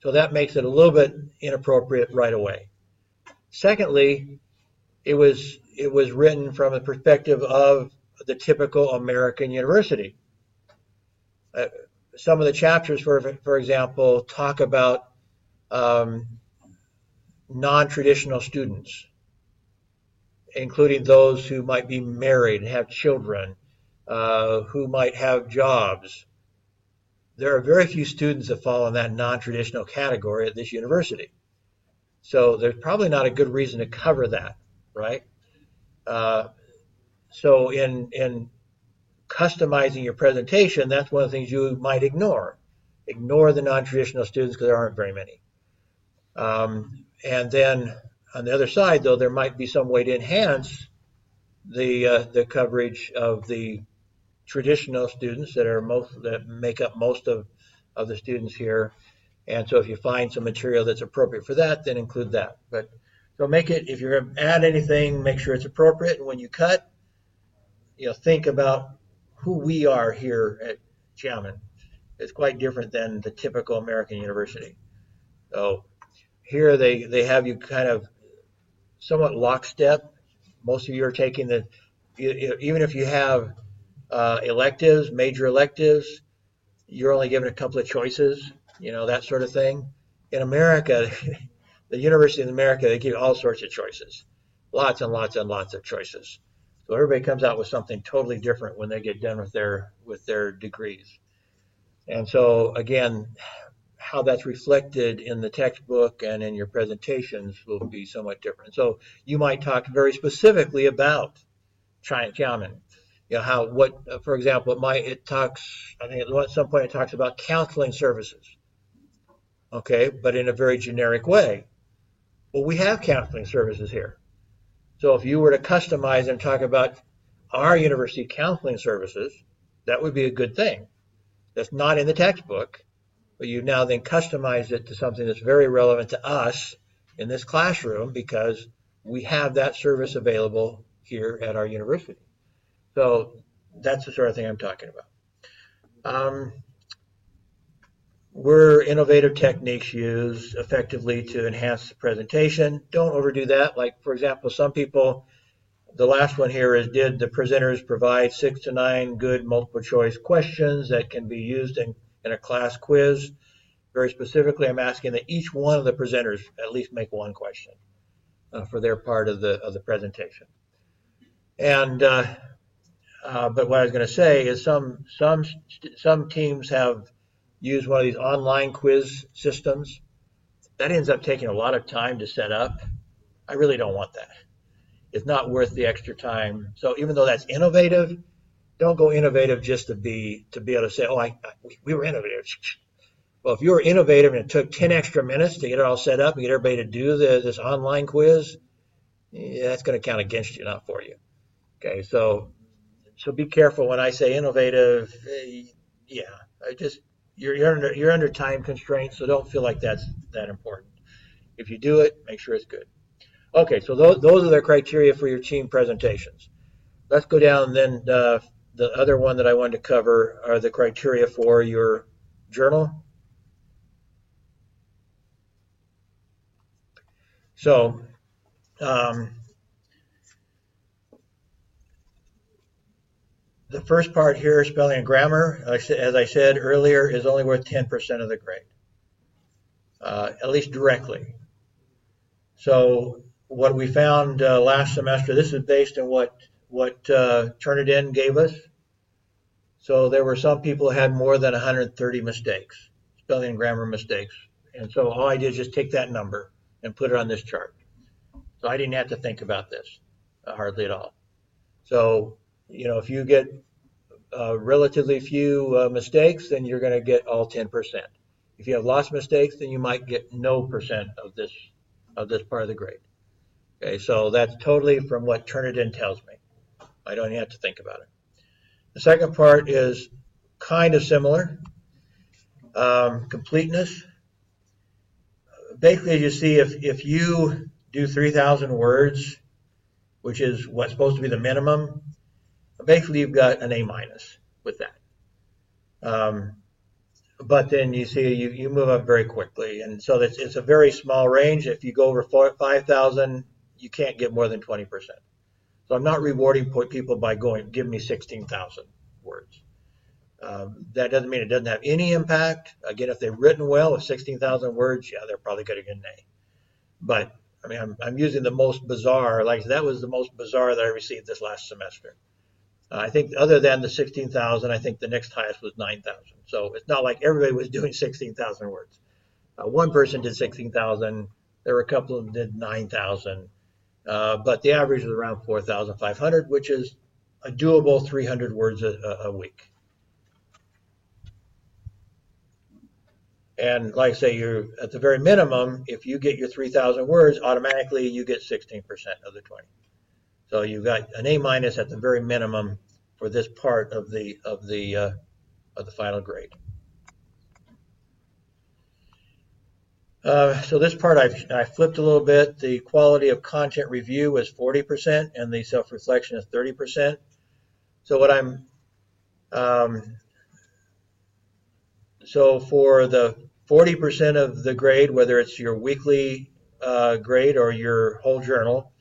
so that makes it a little bit inappropriate right away. Secondly, it was written from the perspective of the typical American university. Some of the chapters, for example, talk about non-traditional students, including those who might be married and have children, who might have jobs. There are very few students that fall in that non-traditional category at this university. So there's probably not a good reason to cover that, right? So in customizing your presentation, that's one of the things you might ignore. Ignore the non-traditional students because there aren't very many. And then on the other side, though, there might be some way to enhance the coverage of the traditional students that make up most of the students here. And so if you find some material that's appropriate for that, then include that. But so make it, if you're going to add anything, make sure it's appropriate. And when you cut, think about who we are here at Xiamen. It's quite different than the typical American university. So here they have you kind of somewhat lockstep. Most of you are taking even if you have electives, major electives, you're only given a couple of choices, that sort of thing. In America, the University of America, they give all sorts of choices, lots and lots and lots of choices. So everybody comes out with something totally different when they get done with their degrees. And so again, how that's reflected in the textbook and in your presentations will be somewhat different. So you might talk very specifically about Xiamen. For example, I think at some point it talks about counseling services. Okay, but in a very generic way. Well, we have counseling services here. So if you were to customize and talk about our university counseling services, that would be a good thing. That's not in the textbook, but you now then customize it to something that's very relevant to us in this classroom because we have that service available here at our university. So that's the sort of thing I'm talking about. Were innovative techniques used effectively to enhance the presentation? Don't overdo that. Like, for example, some people, the last one here is, did the presenters provide 6 to 9 good multiple choice questions that can be used in a class quiz? Very specifically, I'm asking that each one of the presenters at least make one question for their part of the presentation. And but what I was going to say is some teams have used one of these online quiz systems. That ends up taking a lot of time to set up. I really don't want that. It's not worth the extra time. So even though that's innovative, don't go innovative just to be able to say, oh, we were innovative. Well, if you were innovative and it took 10 extra minutes to get it all set up and get everybody to do this online quiz, that's going to count against you, not for you. Okay, so be careful when I say innovative. Yeah, you're under time constraints, so don't feel like that's that important. If you do it, make sure it's good. Okay, so those are the criteria for your team presentations. Let's go down then. The other one that I wanted to cover are the criteria for your journal. So the first part here, spelling and grammar, as I said earlier, is only worth 10% of the grade, at least directly. So what we found last semester, this is based on what Turnitin gave us. So there were some people who had more than 130 mistakes, spelling and grammar mistakes. And so all I did is just take that number and put it on this chart. So I didn't have to think about this hardly at all. So, if you get relatively few mistakes, then you're going to get all 10%. If you have lots of mistakes, then you might get no percent of this part of the grade. Okay, so that's totally from what Turnitin tells me. I don't have to think about it. The second part is kind of similar. Completeness. Basically, you see, if you do 3,000 words, which is what's supposed to be the minimum, basically you've got an A- with that. But then you see you move up very quickly, and so it's a very small range. If you go over 5,000, you can't get more than 20%. So I'm not rewarding people by give me 16,000 words. That doesn't mean it doesn't have any impact. Again, if they've written well with 16,000 words, yeah, they're probably going to get an A. But I mean, I'm using the most bizarre. Like that was the most bizarre that I received this last semester. I think other than the 16,000, I think the next highest was 9,000. So it's not like everybody was doing 16,000 words. One person did 16,000. There were a couple of them did 9,000. But the average was around 4,500, which is a doable 300 words a week. And like I say, you're at the very minimum, if you get your 3,000 words, automatically you get 16% of the 20. So you've got an A- at the very minimum for this part of the final grade. So this part I flipped a little bit. The quality of content review is 40%, and the self-reflection is 30%. So what so for the 40% of the grade, whether it's your weekly grade or your whole journal,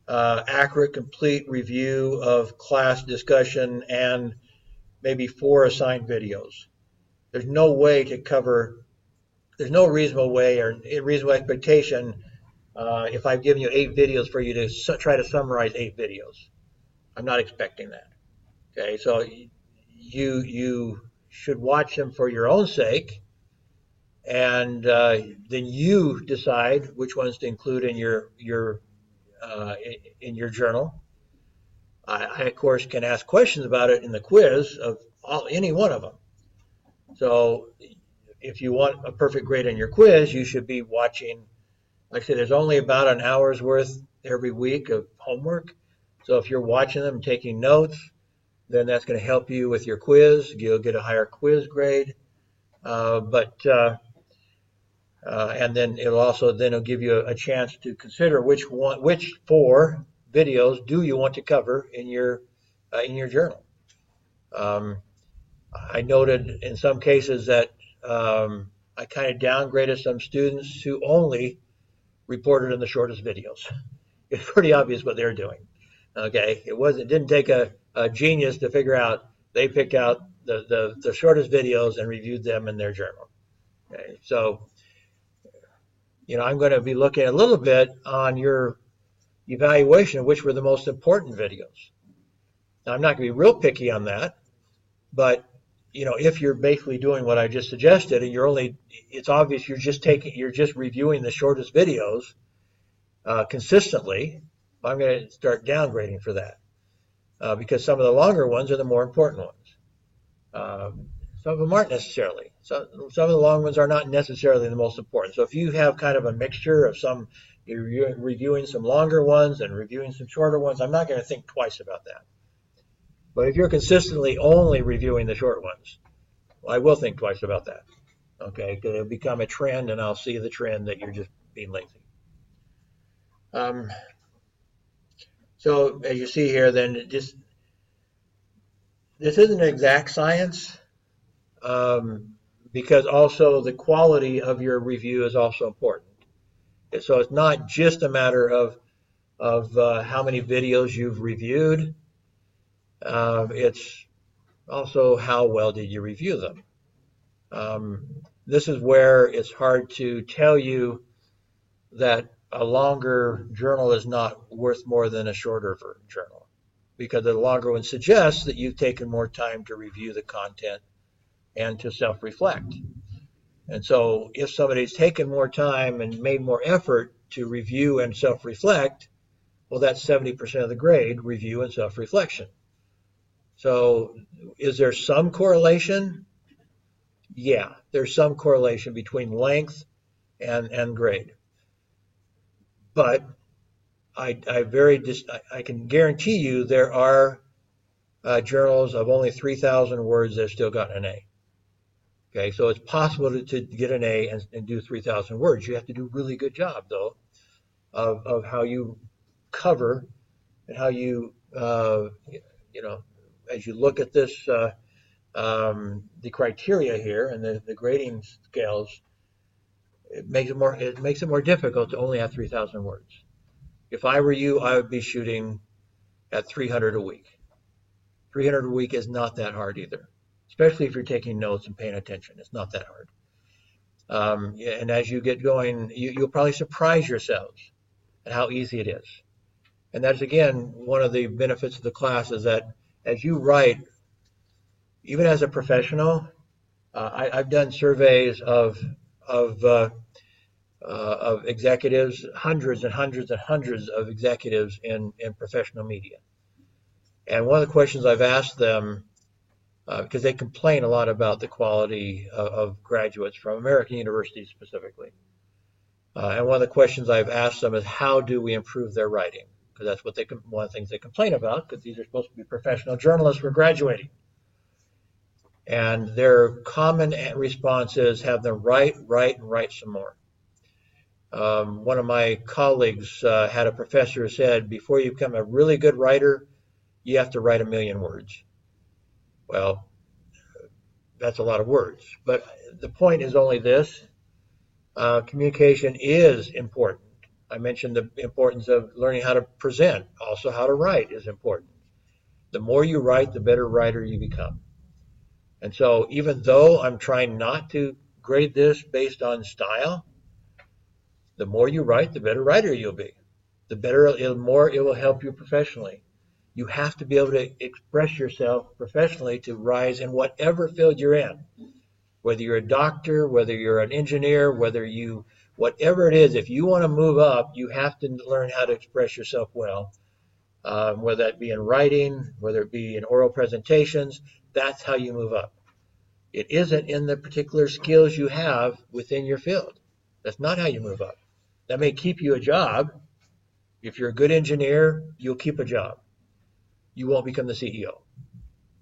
accurate, complete review of class discussion and maybe 4 assigned videos. There's no way to cover, there's no reasonable way or reasonable expectation if I've given you 8 videos for you to try to summarize 8 videos. I'm not expecting that. Okay, so you should watch them for your own sake, and then you decide which ones to include in your journal. I of course can ask questions about it in the quiz of any one of them. So if you want a perfect grade on your quiz, you should be watching. Like I said, there's only about an hour's worth every week of homework. So if you're watching them and taking notes, then that's going to help you with your quiz. You'll get a higher quiz grade. And then it'll give you a chance to consider which 4 videos do you want to cover in your journal. I noted in some cases that I kind of downgraded some students who only reported in the shortest videos. It's pretty obvious what they're doing. Okay, it didn't take a genius to figure out. They picked out the shortest videos and reviewed them in their journal. Okay, so I'm going to be looking a little bit on your evaluation of which were the most important videos. Now, I'm not going to be real picky on that, but if you're basically doing what I just suggested, and it's obvious you're just reviewing the shortest videos consistently, I'm going to start downgrading for that because some of the longer ones are the more important ones. Some of them aren't necessarily. Some of the long ones are not necessarily the most important. So if you have kind of a mixture of you're reviewing some longer ones and reviewing some shorter ones, I'm not going to think twice about that. But if you're consistently only reviewing the short ones, I will think twice about that. Okay, because it'll become a trend, and I'll see the trend that you're just being lazy. So as you see here, then this isn't an exact science, because also the quality of your review is also important. So it's not just a matter of how many videos you've reviewed. It's also how well did you review them. This is where it's hard to tell you that a longer journal is not worth more than a shorter journal, because the longer one suggests that you've taken more time to review the content and to self-reflect. And so if somebody's taken more time and made more effort to review and self-reflect, well, that's 70% of the grade, review and self-reflection. So is there some correlation? Yeah, there's some correlation between length and grade. But I can guarantee you there are journals of only 3,000 words that have still gotten an A. Okay, so it's possible to get an A and do 3,000 words. You have to do a really good job, though, of how you cover and how you, as you look at this, the criteria here and the grading scales, it makes it more difficult to only have 3,000 words. If I were you, I would be shooting at 300 a week. 300 a week is not that hard either, especially if you're taking notes and paying attention. It's not that hard. And as you get going, you'll probably surprise yourselves at how easy it is. And that's, again, one of the benefits of the class, is that as you write, even as a professional, I've done surveys of executives, hundreds and hundreds and hundreds of executives in professional media. And one of the questions I've asked them, because they complain a lot about the quality of graduates from American universities specifically. And one of the questions I've asked them is, how do we improve their writing? Because that's what one of the things they complain about, because these are supposed to be professional journalists who are graduating. And their common response is, have them write, and write some more. One of my colleagues had a professor who said, before you become a really good writer, you have to write 1 million words. Well, that's a lot of words. But the point is only this. Communication is important. I mentioned the importance of learning how to present. Also, how to write is important. The more you write, the better writer you become. And so even though I'm trying not to grade this based on style, the more you write, the better writer you'll be. The more it will help you professionally. You have to be able to express yourself professionally to rise in whatever field you're in. Whether you're a doctor, whether you're an engineer, whatever it is, if you want to move up, you have to learn how to express yourself well. Whether that be in writing, whether it be in oral presentations, that's how you move up. It isn't in the particular skills you have within your field. That's not how you move up. That may keep you a job. If you're a good engineer, you'll keep a job. You won't become the CEO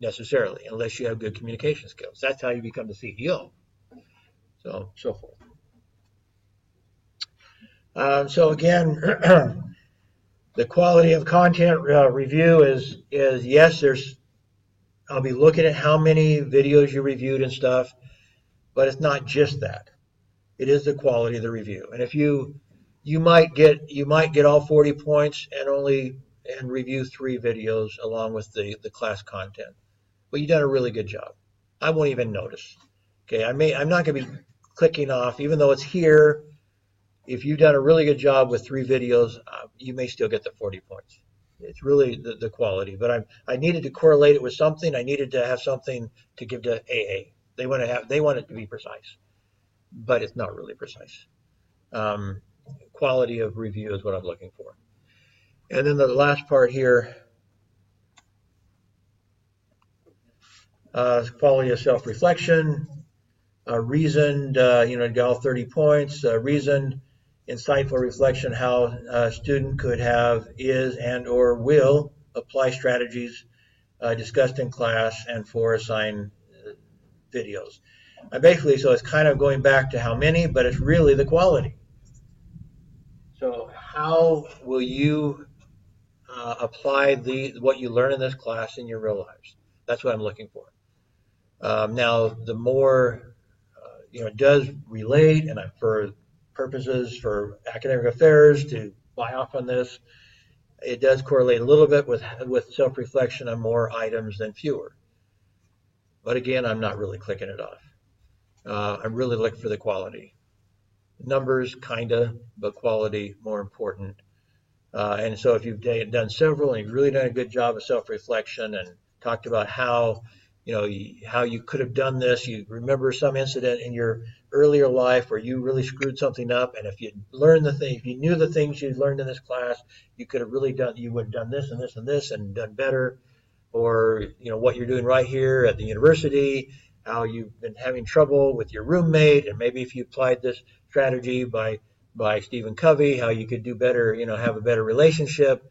necessarily unless you have good communication skills. That's how you become the CEO. So forth. So again, the quality of content review is yes, I'll be looking at how many videos you reviewed and stuff, but it's not just that. It is the quality of the review. And if you might get all 40 points and review 3 videos along with the class content. But you've done a really good job. I won't even notice. Okay, I'm not going to be clicking off, even though it's here. If you've done a really good job with 3 videos, you may still get the 40 points. It's really the quality. But I needed to correlate it with something. I needed to have something to give to AA. They want it to be precise, but it's not really precise. Quality of review is what I'm looking for. And then the last part here, quality of self-reflection, reasoned, got all 30 points, reasoned, insightful reflection, how a student could have, is, and or will apply strategies discussed in class and for assigned videos. So it's kind of going back to how many, but it's really the quality. So how will you apply what you learn in this class in your real lives? That's what I'm looking for. Now, the more it does relate, and for purposes for academic affairs to buy off on this, it does correlate a little bit with self-reflection on more items than fewer. But again, I'm not really clicking it off. I'm really looking for the quality. Numbers, kinda, but quality more important. And so if you've done several and you've really done a good job of self-reflection and talked about how you could have done this, you remember some incident in your earlier life where you really screwed something up, and if you knew the things you learned in this class, you would have done this and this and this and done better. Or what you're doing right here at the university, how you've been having trouble with your roommate, and maybe if you applied this strategy by Stephen Covey, how you could do better, have a better relationship,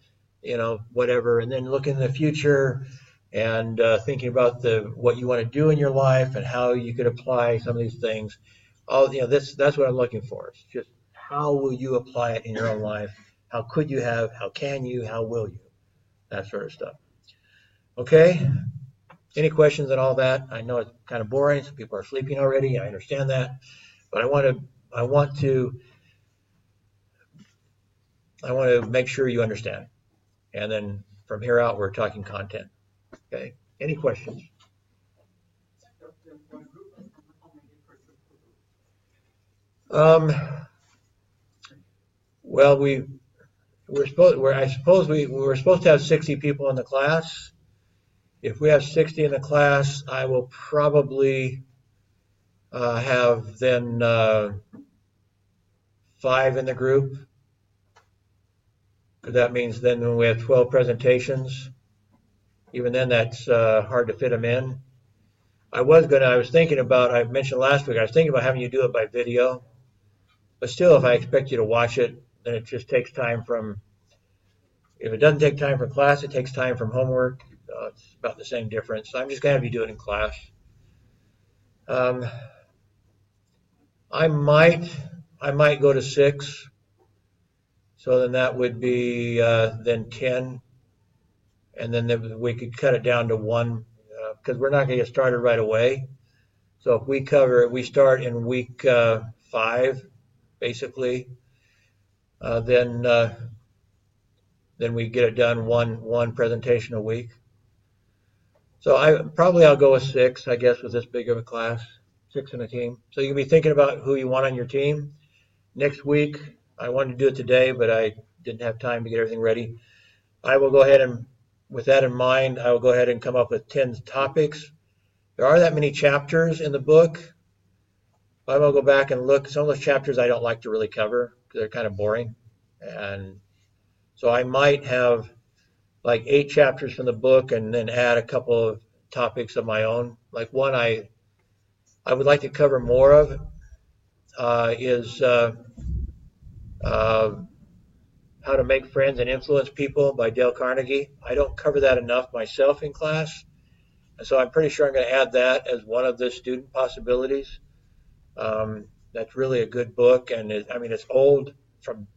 whatever. And then look in the future and thinking about what you want to do in your life and how you could apply some of these things. That's what I'm looking for. It's just how will you apply it in your own life? How could you have? How can you? How will you? That sort of stuff. Okay. Any questions on all that? I know it's kind of boring. Some people are sleeping already. I understand that, but I want to make sure you understand. And then from here out, we're talking content. Okay. Any questions? Well, we were supposed to have 60 people in the class. If we have 60 in the class, I will probably have then 5 in the group. That means then when we have 12 presentations, even then that's hard to fit them in. I mentioned last week, I was thinking about having you do it by video, but still, if I expect you to watch it, then it just takes time if it doesn't take time from class, it takes time from homework. It's about the same difference. So I'm just going to have you do it in class. I might go to 6. So then that would be then 10. And then we could cut it down to 1 because we're not going to get started right away. So if we start in week 5, basically, then we get it done one presentation a week. So I'll go with 6, I guess, with this big of a class, 6 in a team. So you can be thinking about who you want on your team. Next week, I wanted to do it today, but I didn't have time to get everything ready. I will go ahead and, with that in mind, I will go ahead and come up with 10 topics. There are that many chapters in the book. I will go back and look. Some of those chapters I don't like to really cover because they're kind of boring. And so I might have like 8 chapters from the book and then add a couple of topics of my own. Like one I would like to cover more of is How to Make Friends and Influence People by Dale Carnegie. I don't cover that enough myself in class. And so I'm pretty sure I'm going to add that as one of the student possibilities. That's really a good book. And it's old from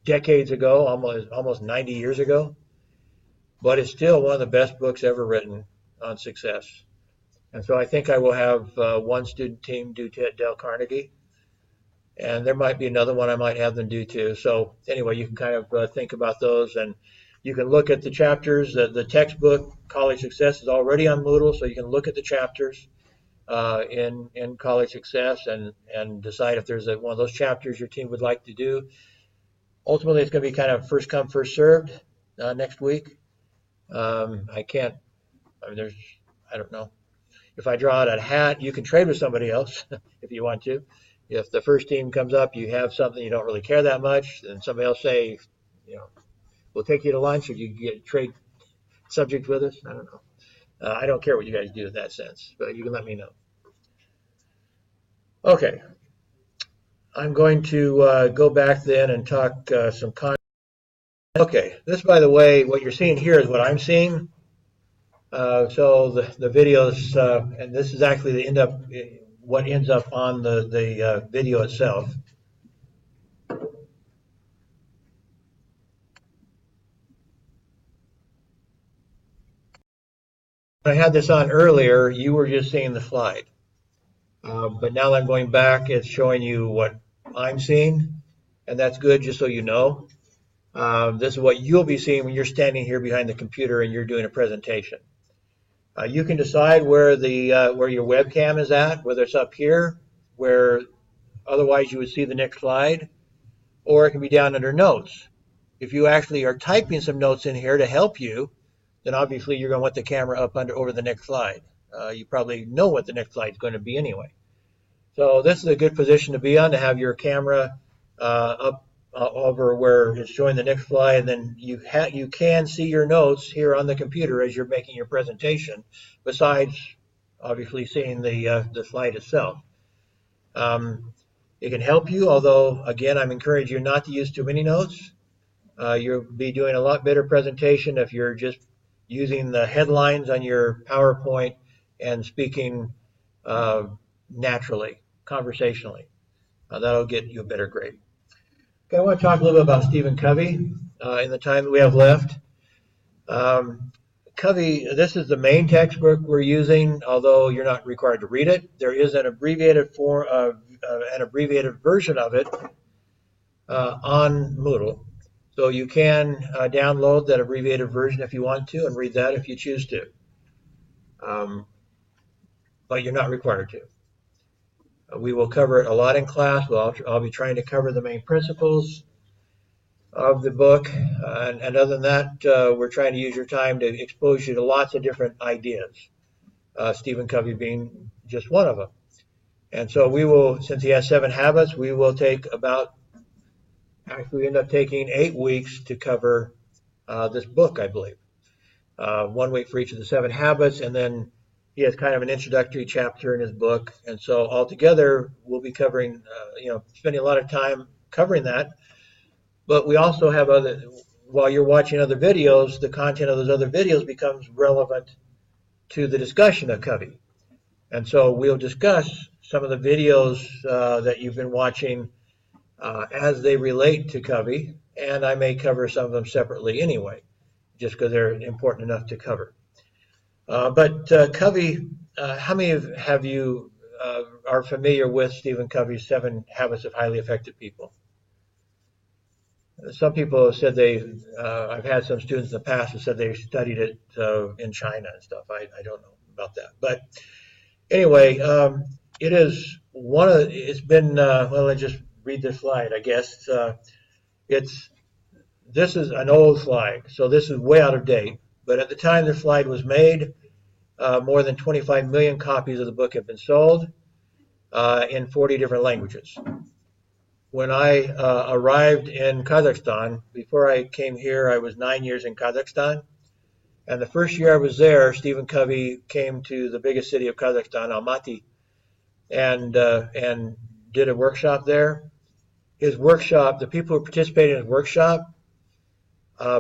decades ago, almost 90 years ago. But it's still one of the best books ever written on success. And so I think I will have one student team do Dale Carnegie. And there might be another one I might have them do too. So anyway, you can kind of think about those, and you can look at the chapters. The textbook, College Success, is already on Moodle, so you can look at the chapters in College Success and decide if there's one of those chapters your team would like to do. Ultimately, it's going to be kind of first come, first served next week. I don't know. If I draw out a hat, you can trade with somebody else if you want to. If the first team comes up, you have something you don't really care that much, and somebody else say, we'll take you to lunch, or you get trade subject with us. I don't know. I don't care what you guys do in that sense, but you can let me know. Okay. I'm going to go back then and talk some content. Okay. This, by the way, what you're seeing here is what I'm seeing. So the videos, and this is actually what ends up on the video itself. When I had this on earlier, you were just seeing the slide. But now that I'm going back, it's showing you what I'm seeing, and that's good, just so you know. This is what you'll be seeing when you're standing here behind the computer and you're doing a presentation. You can decide where where your webcam is at, whether it's up here, where otherwise you would see the next slide, or it can be down under notes. If you actually are typing some notes in here to help you, then obviously you're going to want the camera up over the next slide. You probably know what the next slide is going to be anyway. So this is a good position to be on, to have your camera up over where it's showing the next slide, and then you can see your notes here on the computer as you're making your presentation, besides obviously seeing the slide itself. It can help you, although again, I'm encouraging you not to use too many notes. You'll be doing a lot better presentation if you're just using the headlines on your PowerPoint and speaking naturally, conversationally. That'll get you a better grade. Okay, I want to talk a little bit about Stephen Covey in the time that we have left. Covey, this is the main textbook we're using, although you're not required to read it. There is an abbreviated version of it on Moodle. So you can download that abbreviated version if you want to and read that if you choose to. But you're not required to. We will cover it a lot in class. I'll be trying to cover the main principles of the book. And other than that, we're trying to use your time to expose you to lots of different ideas, Stephen Covey being just one of them. And so we will, since he has 7 habits, we will take actually we end up taking 8 weeks to cover this book, I believe. 1 week for each of the 7 habits, and then he has kind of an introductory chapter in his book. And so altogether, we'll be covering, spending a lot of time covering that. But we also have while you're watching other videos, the content of those other videos becomes relevant to the discussion of Covey. And so we'll discuss some of the videos that you've been watching as they relate to Covey, and I may cover some of them separately anyway, just because they're important enough to cover. But Covey, how many have you are familiar with Stephen Covey's 7 Habits of Highly Effective People? Some people have said I've had some students in the past who said they studied it in China and stuff. I don't know about that. But anyway, it is it's been, well, let's just read this slide, I guess. This is an old slide, so this is way out of date. But at the time the slide was made, more than 25 million copies of the book have been sold in 40 different languages. When I arrived in Kazakhstan, before I came here, I was 9 years in Kazakhstan. And the first year I was there, Stephen Covey came to the biggest city of Kazakhstan, Almaty, and did a workshop there. His workshop, the people who participated in his workshop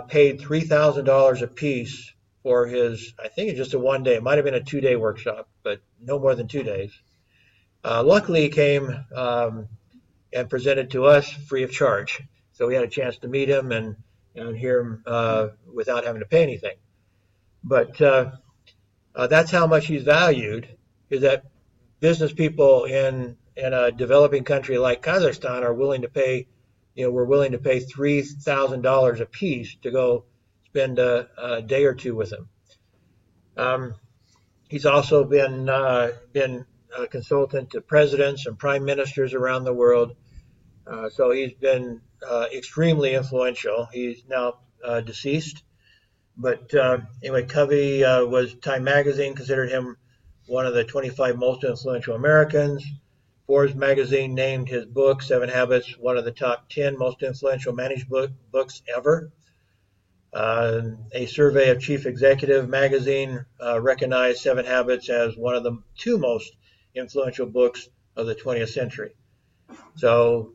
paid $3,000 a piece for his, I think it's just a 1 day. It might have been a 2-day workshop, but no more than 2 days. Luckily, he came and presented to us free of charge. So we had a chance to meet him and hear him without having to pay anything. But that's how much he's valued, is that business people in a developing country like Kazakhstan are willing to pay, we're willing to pay $3,000 a piece to go spend a day or two with him. He's also been a consultant to presidents and prime ministers around the world. So he's been extremely influential. He's now deceased. But anyway, Covey was Time Magazine considered him one of the 25 most influential Americans. Forbes magazine named his book, 7 Habits, one of the top 10 most influential managed books ever. A survey of Chief Executive magazine recognized 7 Habits as one of the 2 most influential books of the 20th century. So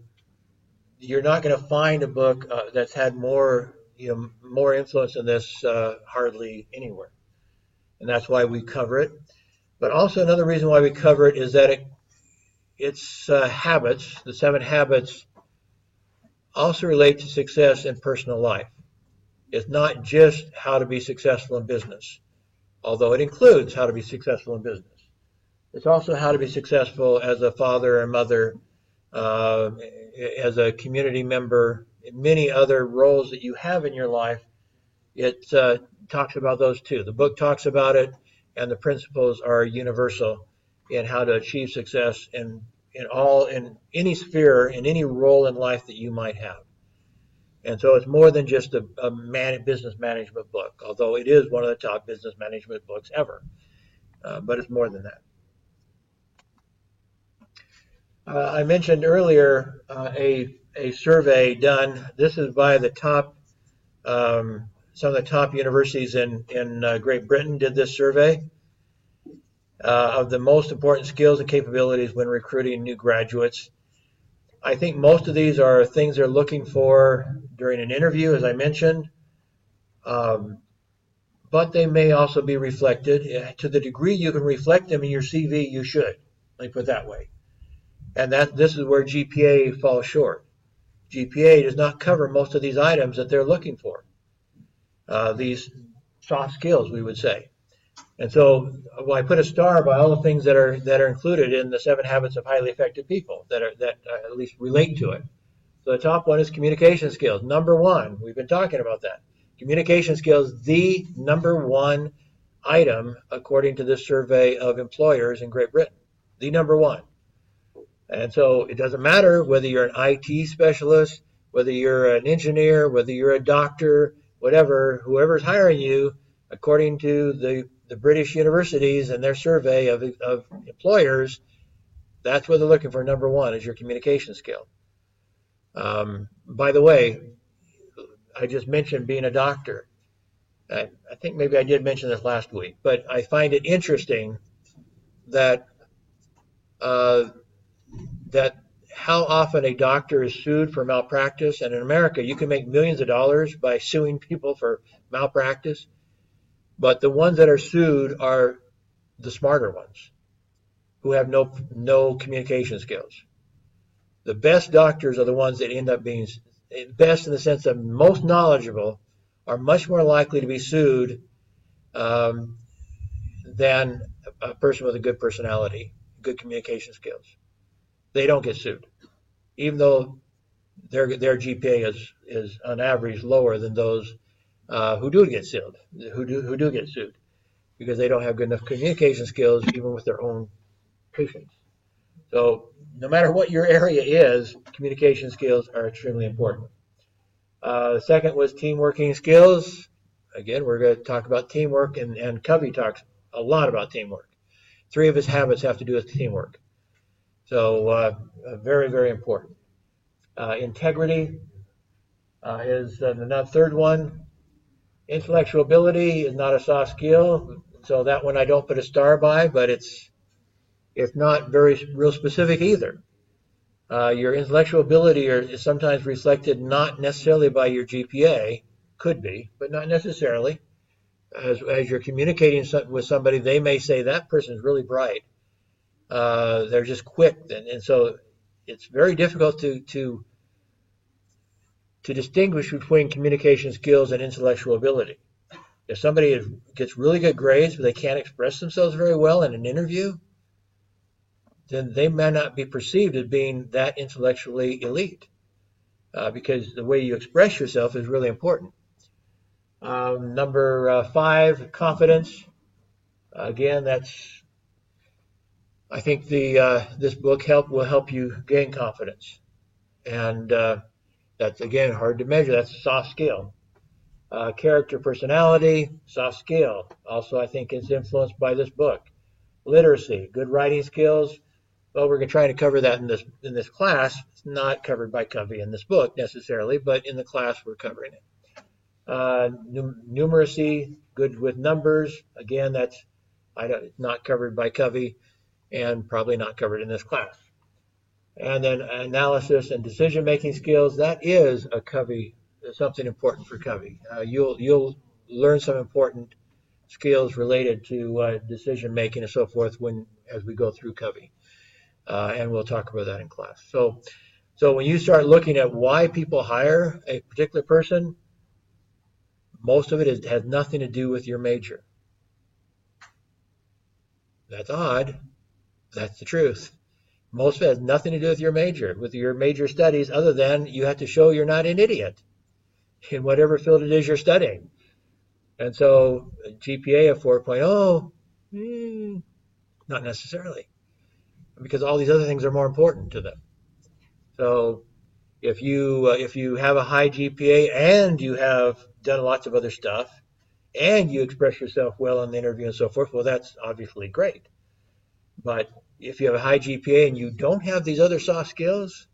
you're not going to find a book that's had more influence than this hardly anywhere. and that's why we cover it. But also another reason why we cover it is that its habits, the 7 habits, also relate to success in personal life. It's not just how to be successful in business, although it includes how to be successful in business. It's also how to be successful as a father and mother, as a community member, many other roles that you have in your life. It talks about those too. The book talks about it, and the principles are universal in how to achieve success in any sphere, in any role in life that you might have. And so it's more than just a business management book, although it is one of the top business management books ever. But it's more than that. I mentioned earlier a survey done. This is by the top, some of the top universities in Great Britain did this survey of the most important skills and capabilities when recruiting new graduates. I think most of these are things they're looking for during an interview, as I mentioned, but they may also be reflected. To the degree you can reflect them in your CV, you should. Let me put it that way. And this is where GPA falls short. GPA does not cover most of these items that they're looking for, these soft skills, we would say. And so I put a star by all the things that are included in the 7 habits of highly effective people that at least relate to it. So the top one is communication skills. Number 1, we've been talking about that. Communication skills, the number 1 item according to this survey of employers in Great Britain. The number 1. And so it doesn't matter whether you're an IT specialist, whether you're an engineer, whether you're a doctor, whatever, whoever's hiring you, according to the British universities and their survey of employers, that's what they're looking for. Number 1 is your communication skill. By the way, I just mentioned being a doctor. I think maybe I did mention this last week, but I find it interesting that how often a doctor is sued for malpractice. And in America, you can make millions of dollars by suing people for malpractice. But the ones that are sued are the smarter ones who have no communication skills. The best doctors are the ones that end up being best in the sense of most knowledgeable, are much more likely to be sued than a person with a good personality, good communication skills. They don't get sued, even though their GPA is on average lower than those who do get sued, because they don't have good enough communication skills even with their own patients. So no matter what your area is, communication skills are extremely important. The second was teamworking skills. Again, we're going to talk about teamwork, and Covey talks a lot about teamwork. 3 of his habits have to do with teamwork. So very, very important. Integrity is the third one. Intellectual ability is not a soft skill, so that one I don't put a star by, but it's not real specific either. Your intellectual ability is sometimes reflected not necessarily by your GPA, could be, but not necessarily. As you're communicating with somebody, they may say that person's really bright. They're just quick, and so it's very difficult to distinguish between communication skills and intellectual ability. If somebody gets really good grades but they can't express themselves very well in an interview, then they may not be perceived as being that intellectually elite, because the way you express yourself is really important. Number 5, confidence. Again, I think this book will help you gain confidence, and that's again hard to measure. That's a soft skill. Character, personality, soft skill. Also, I think it's influenced by this book. Literacy, good writing skills. Well, we're trying to cover that in this class. It's not covered by Covey in this book necessarily, but in the class we're covering it. Numeracy, good with numbers. Again, that's not covered by Covey and probably not covered in this class. And then analysis and decision-making skills. That is something important for Covey. You'll learn some important skills related to decision making and so forth as we go through Covey, and we'll talk about that in class. So when you start looking at why people hire a particular person, most of it has nothing to do with your major. That's odd. That's the truth. Most of it has nothing to do with your major studies, other than you have to show you're not an idiot in whatever field it is you're studying. And so a GPA of 4.0, not necessarily, because all these other things are more important to them. So if you have a high GPA and you have done lots of other stuff and you express yourself well in the interview and so forth, well, that's obviously great. But if you have a high GPA and you don't have these other soft skills,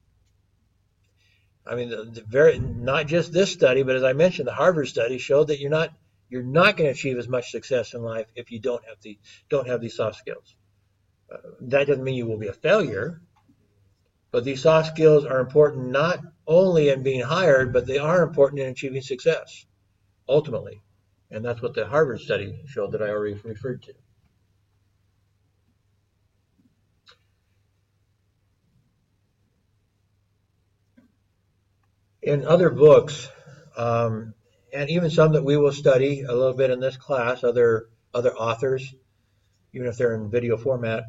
I mean, not just this study, but as I mentioned, the Harvard study showed that you're not going to achieve as much success in life if you don't have these soft skills. That doesn't mean you will be a failure, but these soft skills are important not only in being hired, but they are important in achieving success ultimately, and that's what the Harvard study showed that I already referred to. In other books, and even some that we will study a little bit in this class, other authors, even if they're in video format,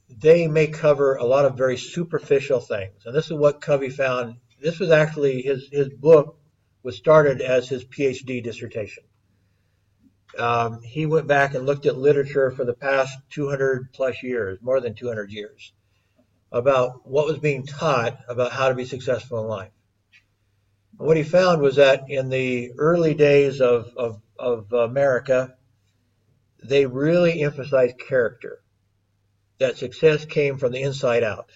they may cover a lot of very superficial things. And this is what Covey found. This was actually his book was started as his PhD dissertation. He went back and looked at literature for the past 200 plus years, more than 200 years, about what was being taught about how to be successful in life. And what he found was that in the early days of America, they really emphasized character, that success came from the inside out.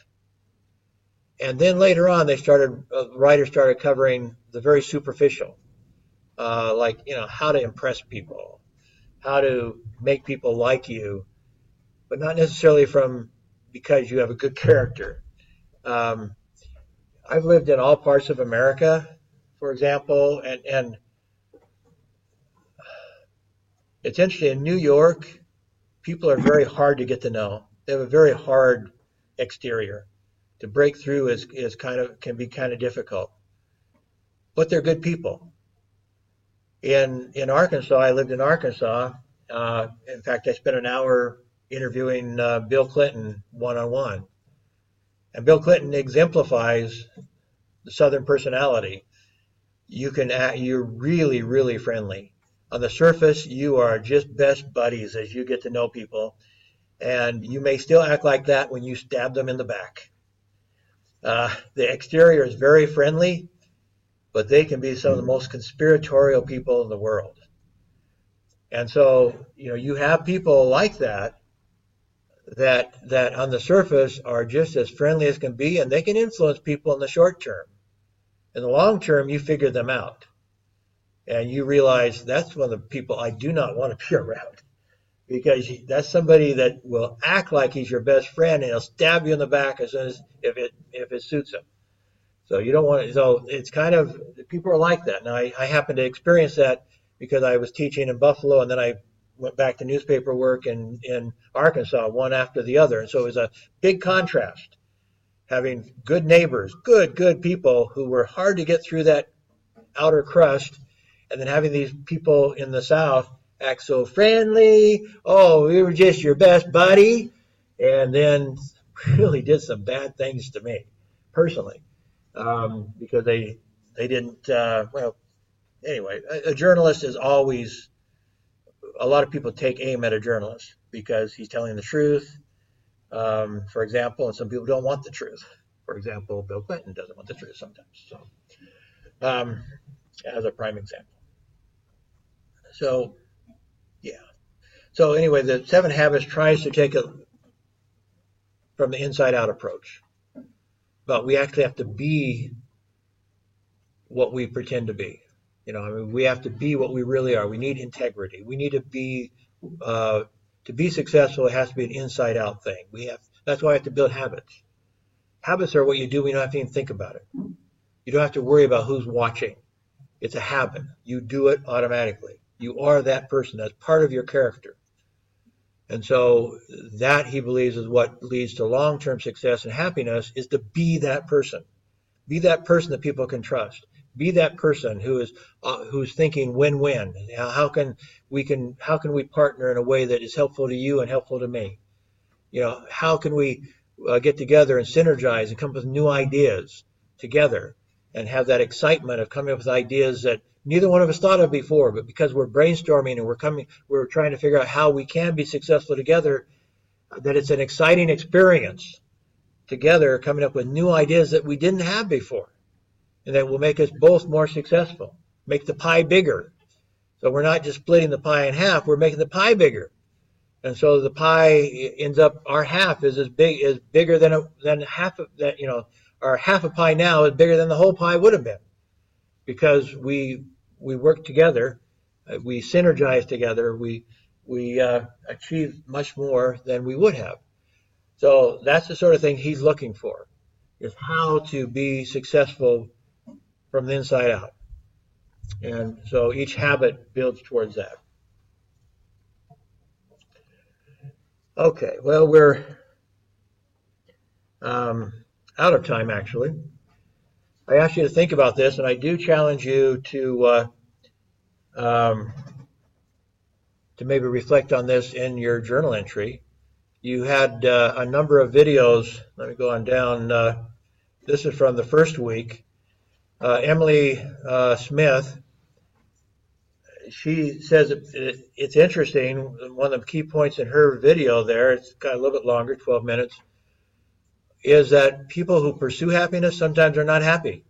And then later on, writers started covering the very superficial, like, how to impress people, how to make people like you, but not necessarily because you have a good character. I've lived in all parts of America, for example, and it's interesting. In New York, people are very hard to get to know. They have a very hard exterior. To break through can be kind of difficult, but they're good people. In Arkansas, I lived in Arkansas. In fact, I spent an hour interviewing Bill Clinton one-on-one. And Bill Clinton exemplifies the Southern personality. You're really, really friendly. On the surface, you are just best buddies as you get to know people. And you may still act like that when you stab them in the back. The exterior is very friendly, but they can be some of the most conspiratorial people in the world. And so, you have people like that on the surface are just as friendly as can be, and they can influence people in the short term. In the long term, you figure them out. And you realize that's one of the people I do not want to be around, because that's somebody that will act like he's your best friend, and he'll stab you in the back as soon as if it suits him. So you don't want to. So it's kind of, people are like that. Now I happen to experience that because I was teaching in Buffalo, and then I went back to newspaper work in Arkansas, one after the other. And so it was a big contrast, having good neighbors, good people who were hard to get through that outer crust, and then having these people in the South act so friendly. Oh, we were just your best buddy. And then really did some bad things to me personally, because they didn't, anyway, a journalist is always, a lot of people take aim at a journalist because he's telling the truth, for example, and some people don't want the truth. For example, Bill Clinton doesn't want the truth sometimes. So, as a prime example. So, yeah. So anyway, the 7 Habits tries to take it from the inside out approach. But we actually have to be what we pretend to be. We have to be what we really are. We need integrity. We need to be successful. It has to be an inside out thing. That's why I have to build habits. Habits are what you do when you don't have to even think about it. You don't have to worry about who's watching. It's a habit. You do it automatically. You are that person. That's part of your character. And so that, he believes, is what leads to long-term success and happiness, is to be that person. Be that person that people can trust. Be that person who's thinking win-win. How can we partner in a way that is helpful to you and helpful to me? How can we get together and synergize and come up with new ideas together and have that excitement of coming up with ideas that neither one of us thought of before, but because we're brainstorming and we're trying to figure out how we can be successful together, that it's an exciting experience together, coming up with new ideas that we didn't have before, and that will make us both more successful, make the pie bigger. So we're not just splitting the pie in half, we're making the pie bigger. And so the pie ends up, our half is bigger than half of that, our half a pie now is bigger than the whole pie would have been, because we work together, we synergize together, we achieve much more than we would have. So that's the sort of thing he's looking for, is how to be successful from the inside out. And so each habit builds towards that. Okay, well, we're out of time, actually. I asked you to think about this, and I do challenge you to maybe reflect on this in your journal entry. You had a number of videos. Let me go on down. This is from the first week. Emily Smith, she says it's interesting. One of the key points in her video there, it's got a little bit longer, 12 minutes, is that people who pursue happiness sometimes are not happy.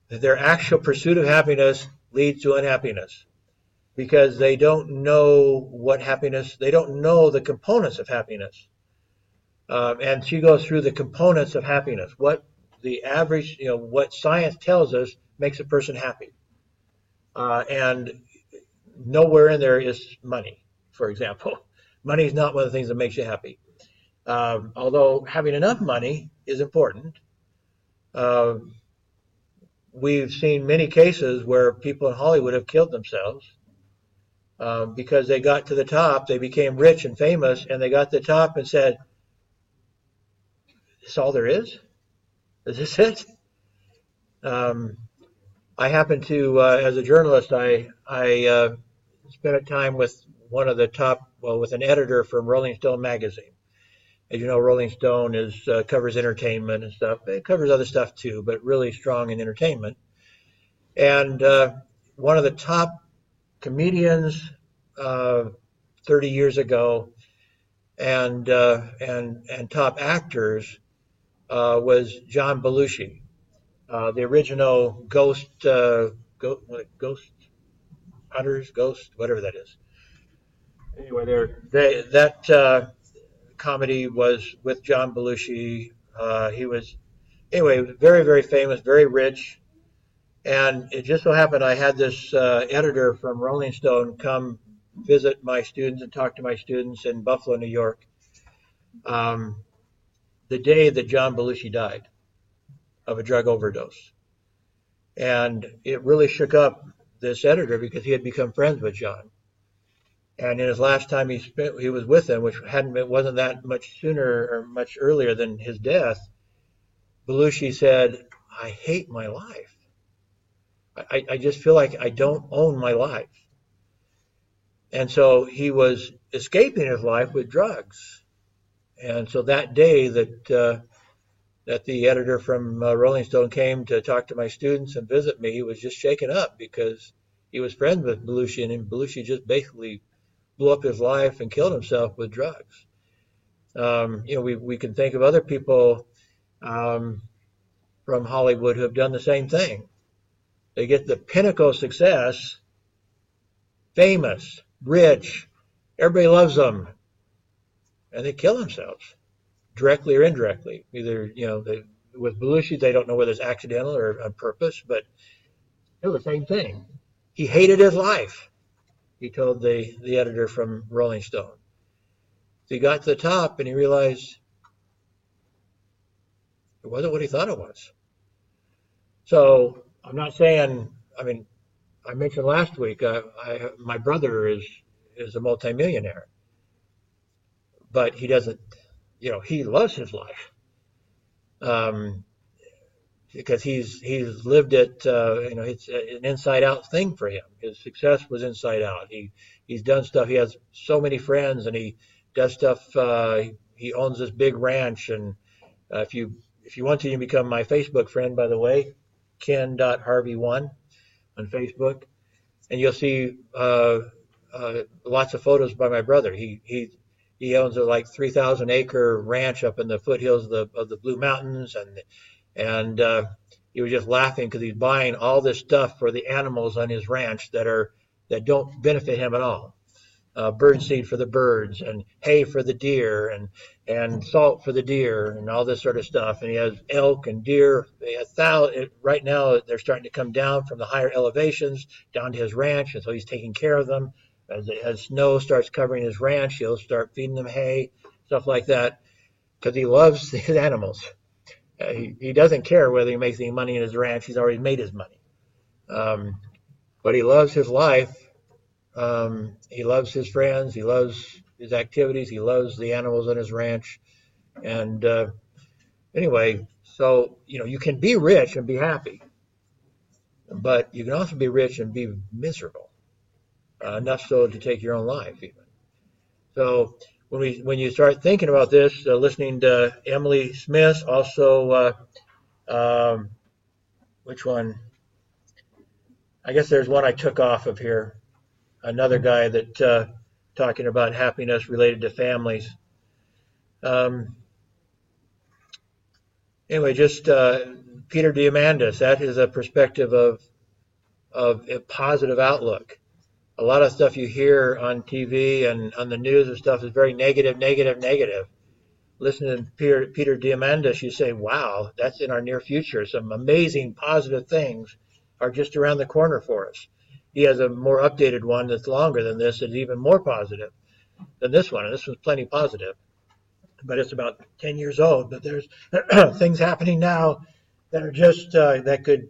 Their actual pursuit of happiness leads to unhappiness, because they don't know they don't know the components of happiness. And she goes through the components of happiness, what the average, what science tells us makes a person happy. And nowhere in there is money, for example. Money is not one of the things that makes you happy. Although having enough money is important. We've seen many cases where people in Hollywood have killed themselves because they got to the top, they became rich and famous, and they got to the top and said, "This all there is? Is this it?" I happen to, as a journalist, I spent time with one of the top, with an editor from Rolling Stone magazine. As you know, Rolling Stone covers entertainment and stuff. It covers other stuff too, but really strong in entertainment. And one of the top comedians 30 years ago and top actors was John Belushi, the original Ghost Hunters, whatever that is. Anyway, that comedy was with John Belushi. He was, anyway, very, very famous, very rich. And it just so happened I had this editor from Rolling Stone come visit my students and talk to my students in Buffalo, New York, the day that John Belushi died of a drug overdose. And it really shook up this editor, because he had become friends with John. And in his last time he was with him, which wasn't that much sooner or much earlier than his death, Belushi said, "I hate my life. I just feel like I don't own my life." And so he was escaping his life with drugs. And so that day that the editor from Rolling Stone came to talk to my students and visit me, he was just shaken up, because he was friends with Belushi, and Belushi just basically blew up his life and killed himself with drugs. We can think of other people from Hollywood who have done the same thing. They get the pinnacle of success, famous, rich, everybody loves them, and they kill themselves, directly or indirectly. Either, with Belushi, they don't know whether it's accidental or on purpose, but it was the same thing. He hated his life, he told the editor from Rolling Stone. So he got to the top and he realized it wasn't what he thought it was. So I'm not saying, I mentioned last week, my brother is a multimillionaire, but he doesn't, he loves his life. Um, because he's lived it. It's an inside out thing for him. His success was inside out. He's done stuff. He has so many friends, and he does stuff. He owns this big ranch, and if you want to, you can become my Facebook friend, by the way, Ken.Harvey1 on Facebook, and you'll see lots of photos by my brother. He owns a like 3,000 acre ranch up in the foothills of the Blue Mountains, and he was just laughing because he's buying all this stuff for the animals on his ranch that don't benefit him at all. Bird seed for the birds, and hay for the deer, and salt for the deer, and all this sort of stuff. And he has elk and deer. Right now, they're starting to come down from the higher elevations down to his ranch, and so he's taking care of them. As snow starts covering his ranch, he'll start feeding them hay, stuff like that, because he loves his animals. He doesn't care whether he makes any money in his ranch. He's already made his money. But he loves his life. He loves his friends. He loves his activities. He loves the animals on his ranch. And anyway, so, you can be rich and be happy. But you can also be rich and be miserable. Enough so to take your own life, even. So when you start thinking about this, listening to Emily Smith, also, which one? I guess there's one I took off of here. Another guy that talking about happiness related to families. Anyway, just Peter Diamandis. That is a perspective of a positive outlook. A lot of stuff you hear on TV and on the news and stuff is very negative, negative, negative. Listening to Peter Diamandis, you say, wow, that's in our near future. Some amazing positive things are just around the corner for us. He has a more updated one that's longer than this, that's even more positive than this one. And this one's plenty positive, but it's about 10 years old. But there's things happening now that are just, that could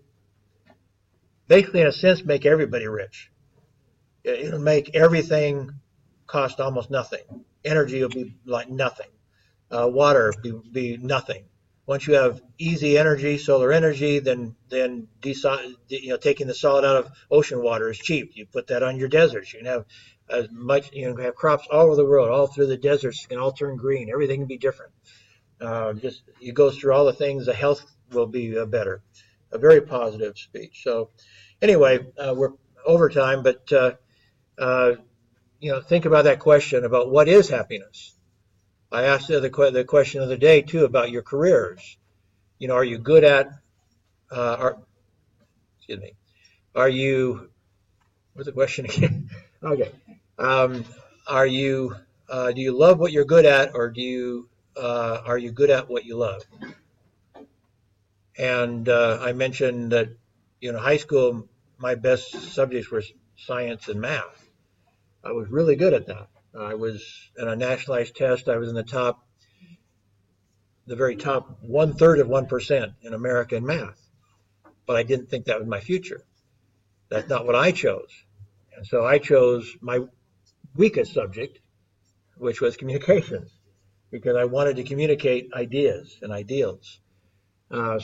basically, in a sense, make everybody rich. It'll make everything cost almost nothing. Energy will be like nothing. Water be nothing. Once you have easy energy, solar energy, then taking the solid out of ocean water is cheap. You put that on your deserts. You can have as much. You can have crops all over the world, all through the deserts, can all turn green. Everything can be different. Just it goes through all the things. The health will be better. A very positive speech. So anyway, we're over time, but think about that question about what is happiness. I asked the question of the day too about your careers. Are you good at? Are you? What's the question again? Okay. Are you? Do you love what you're good at, or are you good at what you love? And I mentioned that high school, my best subjects were science and math. I was really good at that. I was in a nationalized test. I was in the very top 1/3 of 1% in America in math. But I didn't think that was my future. That's not what I chose. And so I chose my weakest subject, which was communications, because I wanted to communicate ideas and ideals. And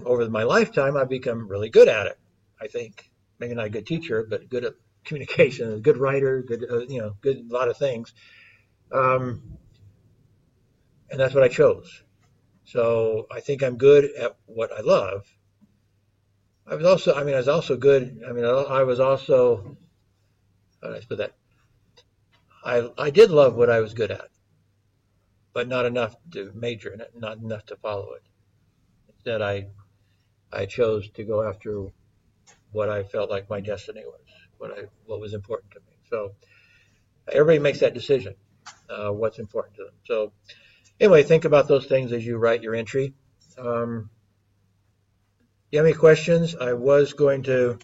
over my lifetime, I've become really good at it. I think maybe not a good teacher, but good at communication, a good writer, good, good a lot of things. And that's what I chose. So I think I'm good at what I love. I was also good. I was also, how did I put that? I did love what I was good at, but not enough to major in it, not enough to follow it. Instead, I chose to go after what I felt like my destiny was, what was important to me. So everybody makes that decision, what's important to them. So anyway, think about those things as you write your entry. You have any questions? I was going to